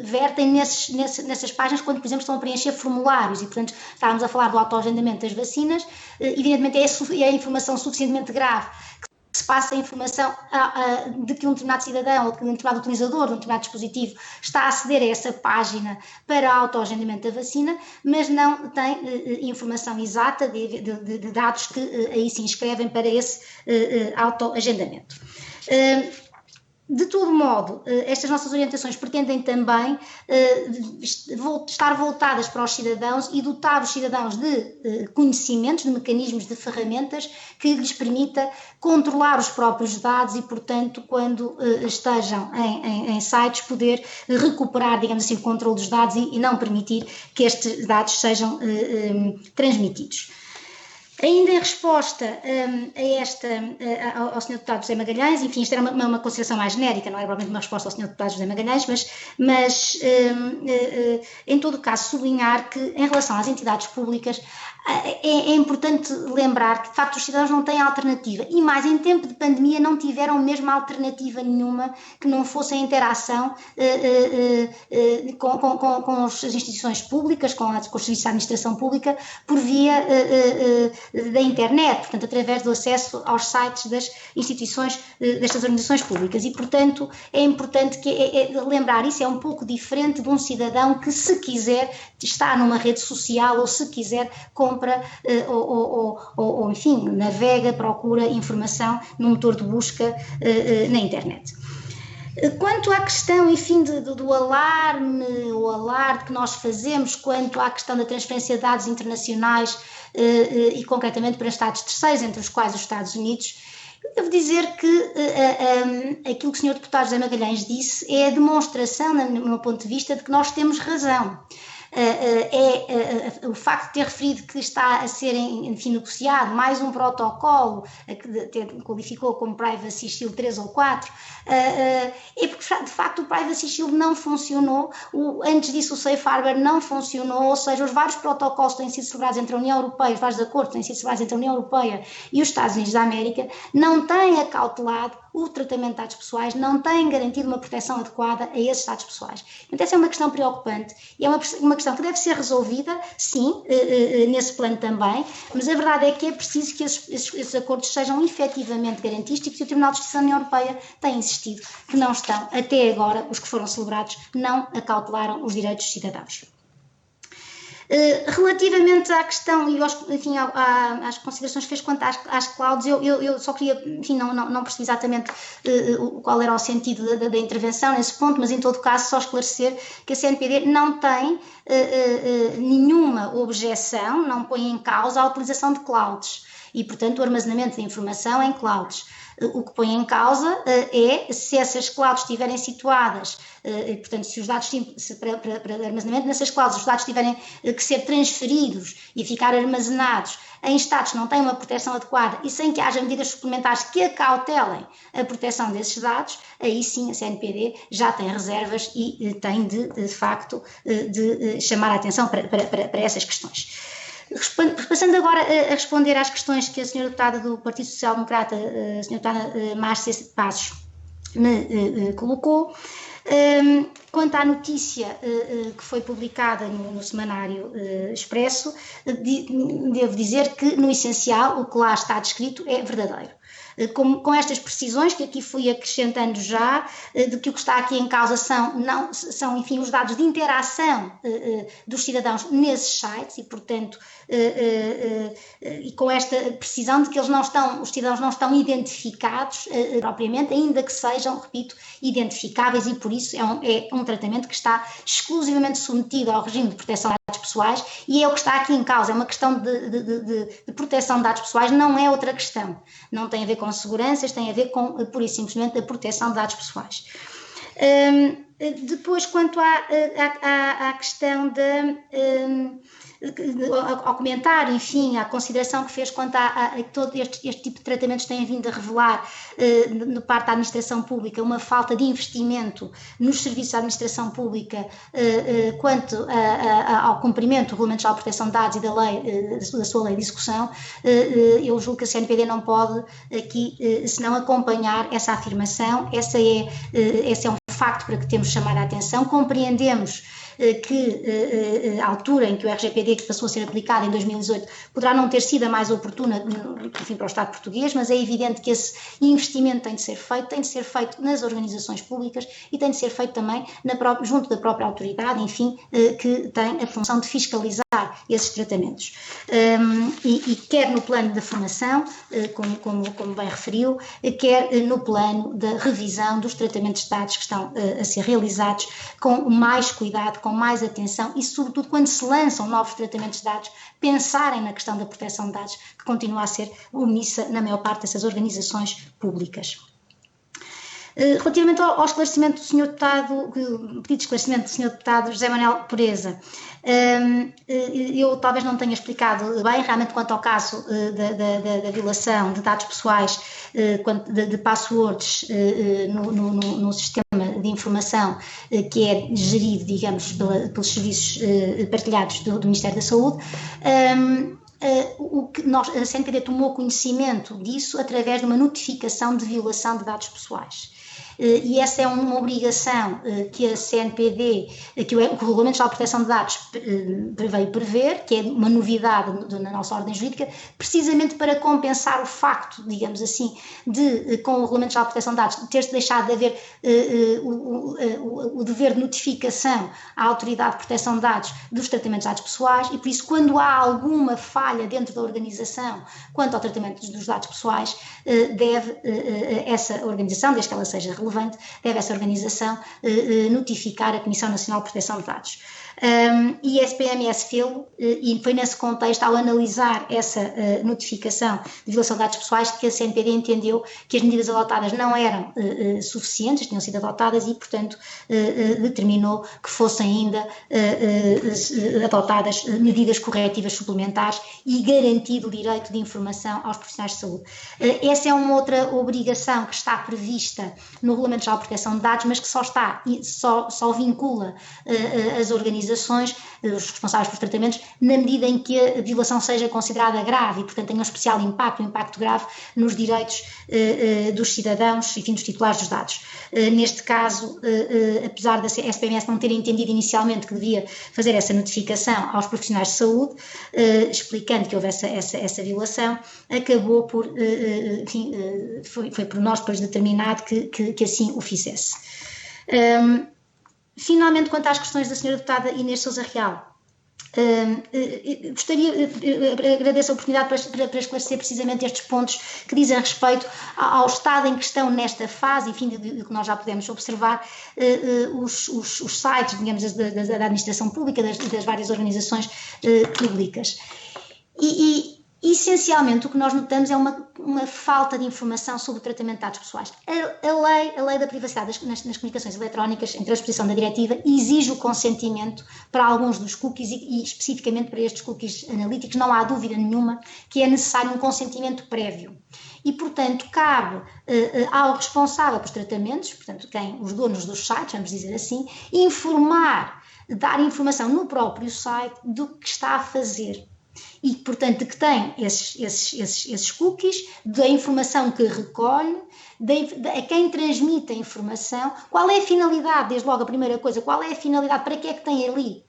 vertem nessas páginas quando, por exemplo, estão a preencher formulários e, portanto, estávamos a falar do autoagendamento das vacinas, evidentemente é a informação suficientemente grave que se passa a informação de que um determinado cidadão ou de que um determinado utilizador de um determinado dispositivo está a aceder a essa página para autoagendamento da vacina, mas não tem informação exata de dados que aí se inscrevem para esse autoagendamento. De todo modo, estas nossas orientações pretendem também estar voltadas para os cidadãos e dotar os cidadãos de conhecimentos, de mecanismos, de ferramentas que lhes permita controlar os próprios dados e, portanto, quando estejam em sites, poder recuperar, digamos assim, o controle dos dados e não permitir que estes dados sejam transmitidos. Ainda em resposta ao Sr. Deputado José Magalhães, enfim, isto era uma consideração mais genérica, não era provavelmente uma resposta ao Sr. Deputado José Magalhães, mas em todo o caso sublinhar que em relação às entidades públicas é importante lembrar que de facto os cidadãos não têm alternativa e mais em tempo de pandemia não tiveram mesmo alternativa nenhuma que não fosse a interação com as instituições públicas, com os serviços de administração pública por via da internet, portanto, através do acesso aos sites das instituições, destas organizações públicas. E, portanto, é importante lembrar isso, é um pouco diferente de um cidadão que, se quiser, está numa rede social ou, se quiser, compra ou enfim, navega, procura informação num motor de busca na internet. Quanto à questão, enfim, do alarme, o alarde que nós fazemos quanto à questão da transferência de dados internacionais e concretamente para Estados terceiros, entre os quais os Estados Unidos, devo dizer que aquilo que o Sr. Deputado José Magalhães disse é a demonstração, no meu ponto de vista, de que nós temos razão. O facto de ter referido que está a ser, enfim, negociado mais um protocolo que qualificou como Privacy Shield 3 ou 4, é porque de facto o Privacy Shield não funcionou, antes disso o Safe Harbor não funcionou, ou seja, os vários protocolos que têm sido celebrados entre a União Europeia, os vários acordos que têm sido celebrados entre a União Europeia e os Estados Unidos da América não têm acautelado o tratamento de dados pessoais, não têm garantido uma proteção adequada a esses dados pessoais. Então essa é uma questão preocupante e é uma questão que deve ser resolvida, sim, nesse plano também, mas a verdade é que é preciso que esses acordos sejam efetivamente garantidos e que o Tribunal de Justiça da União Europeia tem insistido que não estão, até agora, os que foram celebrados, não acautelaram os direitos dos cidadãos. Relativamente à questão e enfim, às considerações que fez quanto às clouds, eu só queria, enfim, não percebi exatamente qual era o sentido da intervenção nesse ponto, mas em todo caso só esclarecer que a CNPD não tem nenhuma objeção, não põe em causa a utilização de clouds e, portanto, o armazenamento de informação em clouds. O que põe em causa é se essas clouds estiverem situadas, portanto, se os dados, para armazenamento nessas clouds, os dados tiverem que ser transferidos e ficar armazenados em estados que não têm uma proteção adequada e sem que haja medidas suplementares que acautelem a proteção desses dados, aí sim a CNPD já tem reservas e tem de facto de chamar a atenção para essas questões. Passando agora a responder às questões que a Sra. Deputada do Partido Social Democrata, a Sra. Deputada Márcia Passos, me colocou, quanto à notícia que foi publicada no Semanário Expresso, devo dizer que, no essencial, o que lá está descrito é verdadeiro. Com estas precisões que aqui fui acrescentando já, de que o que está aqui em causa são enfim, os dados de interação dos cidadãos nesses sites e, portanto, e com esta precisão de que os cidadãos não estão identificados propriamente, ainda que sejam, repito, identificáveis, e por isso é um tratamento que está exclusivamente submetido ao regime de proteção de dados pessoais e é o que está aqui em causa, é uma questão de proteção de dados pessoais, não é outra questão, não tem a ver com seguranças, tem a ver com, pura e simplesmente, a proteção de dados pessoais. Depois, quanto à questão ao comentário, enfim, à consideração que fez quanto a todo este tipo de tratamentos têm vindo a revelar, de parte da administração pública, uma falta de investimento nos serviços da administração pública quanto ao cumprimento do Regulamento Geral de Proteção de Dados e da lei, da sua lei de execução. Eu julgo que a CNPD não pode aqui senão acompanhar essa afirmação. Esse é um facto para que temos de chamar a atenção. Compreendemos que a altura em que o RGPD passou a ser aplicado em 2018 poderá não ter sido a mais oportuna, enfim, para o Estado português, mas é evidente que esse investimento tem de ser feito nas organizações públicas e tem de ser feito também junto da própria autoridade, enfim, que tem a função de fiscalizar esses tratamentos. E quer no plano da formação, como bem referiu, quer no plano da revisão dos tratamentos de dados que estão a ser realizados com mais cuidado, com mais atenção e, sobretudo, quando se lançam novos tratamentos de dados, pensarem na questão da proteção de dados, que continua a ser omissa na maior parte dessas organizações públicas. Relativamente ao esclarecimento do Sr. Deputado, pedido de esclarecimento do Sr. Deputado José Manuel Pureza, eu talvez não tenha explicado bem realmente quanto ao caso da violação de dados pessoais, de passwords no sistema de informação que é gerido, digamos, pelos serviços partilhados do Ministério da Saúde. A CNPD tomou conhecimento disso através de uma notificação de violação de dados pessoais. E essa é uma obrigação que a CNPD, que o Regulamento Geral de Proteção de Dados veio prever, que é uma novidade na nossa ordem jurídica, precisamente para compensar o facto, digamos assim, de, com o Regulamento Geral de Proteção de Dados, ter-se deixado de haver o dever de notificação à Autoridade de Proteção de Dados dos tratamentos de dados pessoais, e por isso, quando há alguma falha dentro da organização quanto ao tratamento dos dados pessoais, deve essa organização, desde que ela seja relevante, deve essa organização notificar a Comissão Nacional de Proteção de Dados. E a SPMS fê-lo, e foi nesse contexto, ao analisar essa notificação de violação de dados pessoais, que a CNPD entendeu que as medidas adotadas não eram suficientes, tinham sido adotadas, e, portanto, determinou que fossem ainda adotadas medidas corretivas suplementares e garantido o direito de informação aos profissionais de saúde. Essa é uma outra obrigação que está prevista no Regulamento Geral de Proteção de Dados, mas que só vincula as organizações, os responsáveis pelos tratamentos, na medida em que a violação seja considerada grave e, portanto, tenha um especial impacto, um impacto grave nos direitos dos cidadãos, enfim, dos titulares dos dados. Neste caso, apesar da SPMS não ter entendido inicialmente que devia fazer essa notificação aos profissionais de saúde, explicando que houve essa violação, acabou por, enfim, foi por nós depois determinado que assim o fizesse. Finalmente, quanto às questões da Sra. Deputada Inês Sousa Real, agradeço a oportunidade para esclarecer precisamente estes pontos que dizem respeito ao estado em que estão nesta fase, enfim, de que nós já podemos observar, os sites, digamos, da administração pública, das várias organizações públicas. Essencialmente, o que nós notamos é uma falta de informação sobre o tratamento de dados pessoais. A lei da privacidade nas comunicações eletrónicas, em transposição da diretiva, exige o consentimento para alguns dos cookies e especificamente para estes cookies analíticos. Não há dúvida nenhuma que é necessário um consentimento prévio. E, portanto, cabe ao responsável pelos tratamentos, portanto, os donos dos sites, vamos dizer assim, dar informação no próprio site do que está a fazer. E, portanto, que tem esses cookies, da informação que recolhe, a quem transmite a informação, qual é a finalidade, desde logo a primeira coisa, qual é a finalidade, para que é que tem ali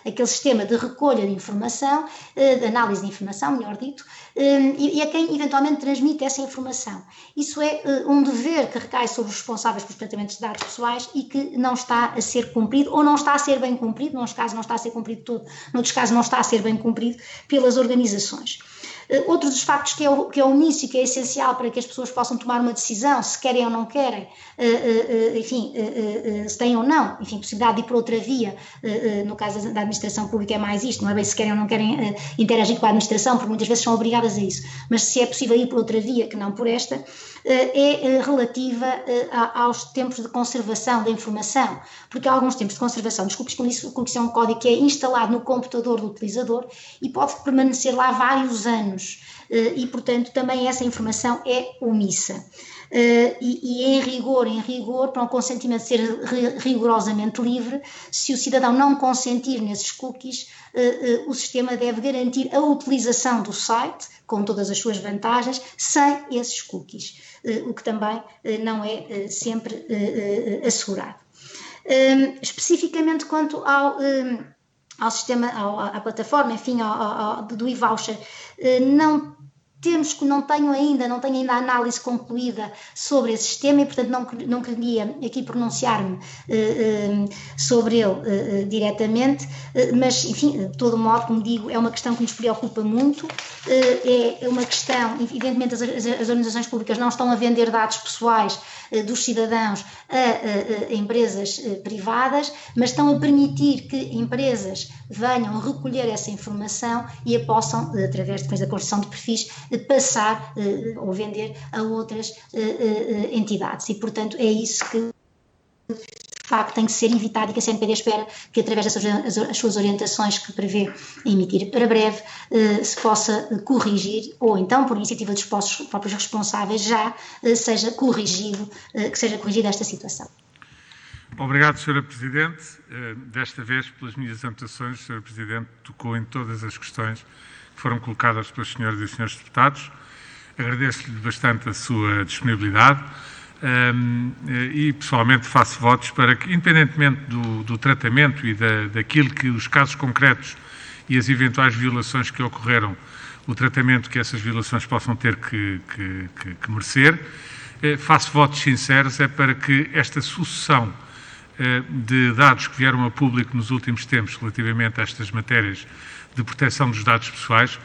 aquele sistema de recolha de informação, de análise de informação, melhor dito, e a quem eventualmente transmite essa informação. Isso é um dever que recai sobre os responsáveis pelos tratamentos de dados pessoais e que não está a ser cumprido, ou não está a ser bem cumprido, num casos não está a ser cumprido todo, noutros casos não está a ser bem cumprido pelas organizações. Outro dos factos que é omisso e que é essencial para que as pessoas possam tomar uma decisão, se querem ou não querem, enfim, se têm ou não, enfim, possibilidade de ir por outra via, no caso da administração pública é mais isto, não é bem se querem ou não querem interagir com a administração, porque muitas vezes são obrigadas a isso, mas se é possível ir por outra via que não por esta, é relativa aos tempos de conservação da informação, porque há alguns tempos de conservação dos cookies é um código que é instalado no computador do utilizador e pode permanecer lá vários anos, e, portanto, também essa informação é omissa. E em rigor, para um consentimento ser rigorosamente livre, se o cidadão não consentir nesses cookies, o sistema deve garantir a utilização do site, com todas as suas vantagens, sem esses cookies, o que também não é sempre assegurado. Especificamente quanto ao sistema, à plataforma, enfim, do e-voucher, não tenho ainda a análise concluída sobre esse sistema e, portanto, não queria aqui pronunciar-me sobre ele diretamente, mas, enfim, de todo modo, como digo, é uma questão que nos preocupa muito, é uma questão, evidentemente as organizações públicas não estão a vender dados pessoais dos cidadãos a empresas privadas, mas estão a permitir que empresas venham recolher essa informação e a possam, através depois da construção de perfis, passar ou vender a outras entidades. E, portanto, é isso que de facto tem que ser evitado e que a CNPD espera que, através das suas orientações que prevê emitir para breve, se possa corrigir, ou então, por iniciativa dos próprios responsáveis, já seja corrigida esta situação. Obrigado, Sra. Presidente. Desta vez, pelas minhas anotações, Sra. Presidente tocou em todas as questões que foram colocadas pelas senhoras e senhores deputados. Agradeço-lhe bastante a sua disponibilidade. E pessoalmente faço votos para que, independentemente do tratamento e daquilo que os casos concretos e as eventuais violações que ocorreram, o tratamento que essas violações possam ter que merecer, faço votos sinceros para que esta sucessão de dados que vieram a público nos últimos tempos relativamente a estas matérias de proteção dos dados pessoais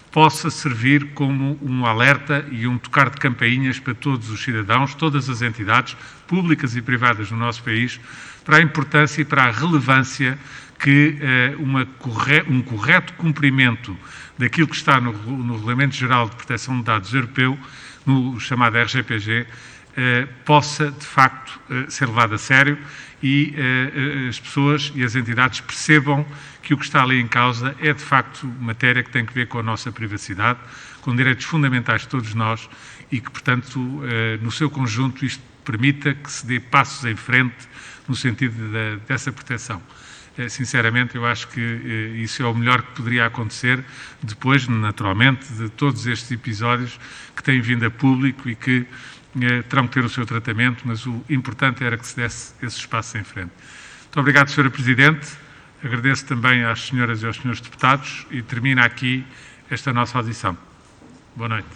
possa servir como um alerta e um tocar de campainhas para todos os cidadãos, todas as entidades públicas e privadas no nosso país, para a importância e para a relevância que um correto cumprimento daquilo que está no Regulamento Geral de Proteção de Dados Europeu, no chamado RGPG, possa, de facto, ser levado a sério e as pessoas e as entidades percebam que o que está ali em causa é, de facto, matéria que tem que ver com a nossa privacidade, com direitos fundamentais de todos nós e que, portanto, no seu conjunto, isto permita que se dê passos em frente no sentido dessa proteção. Sinceramente, eu acho que isso é o melhor que poderia acontecer depois, naturalmente, de todos estes episódios que têm vindo a público e que terão que ter o seu tratamento, mas o importante era que se desse esse espaço em frente. Muito obrigado, Sra. Presidente. Agradeço também às senhoras e aos senhores deputados e termina aqui esta nossa audição. Boa noite.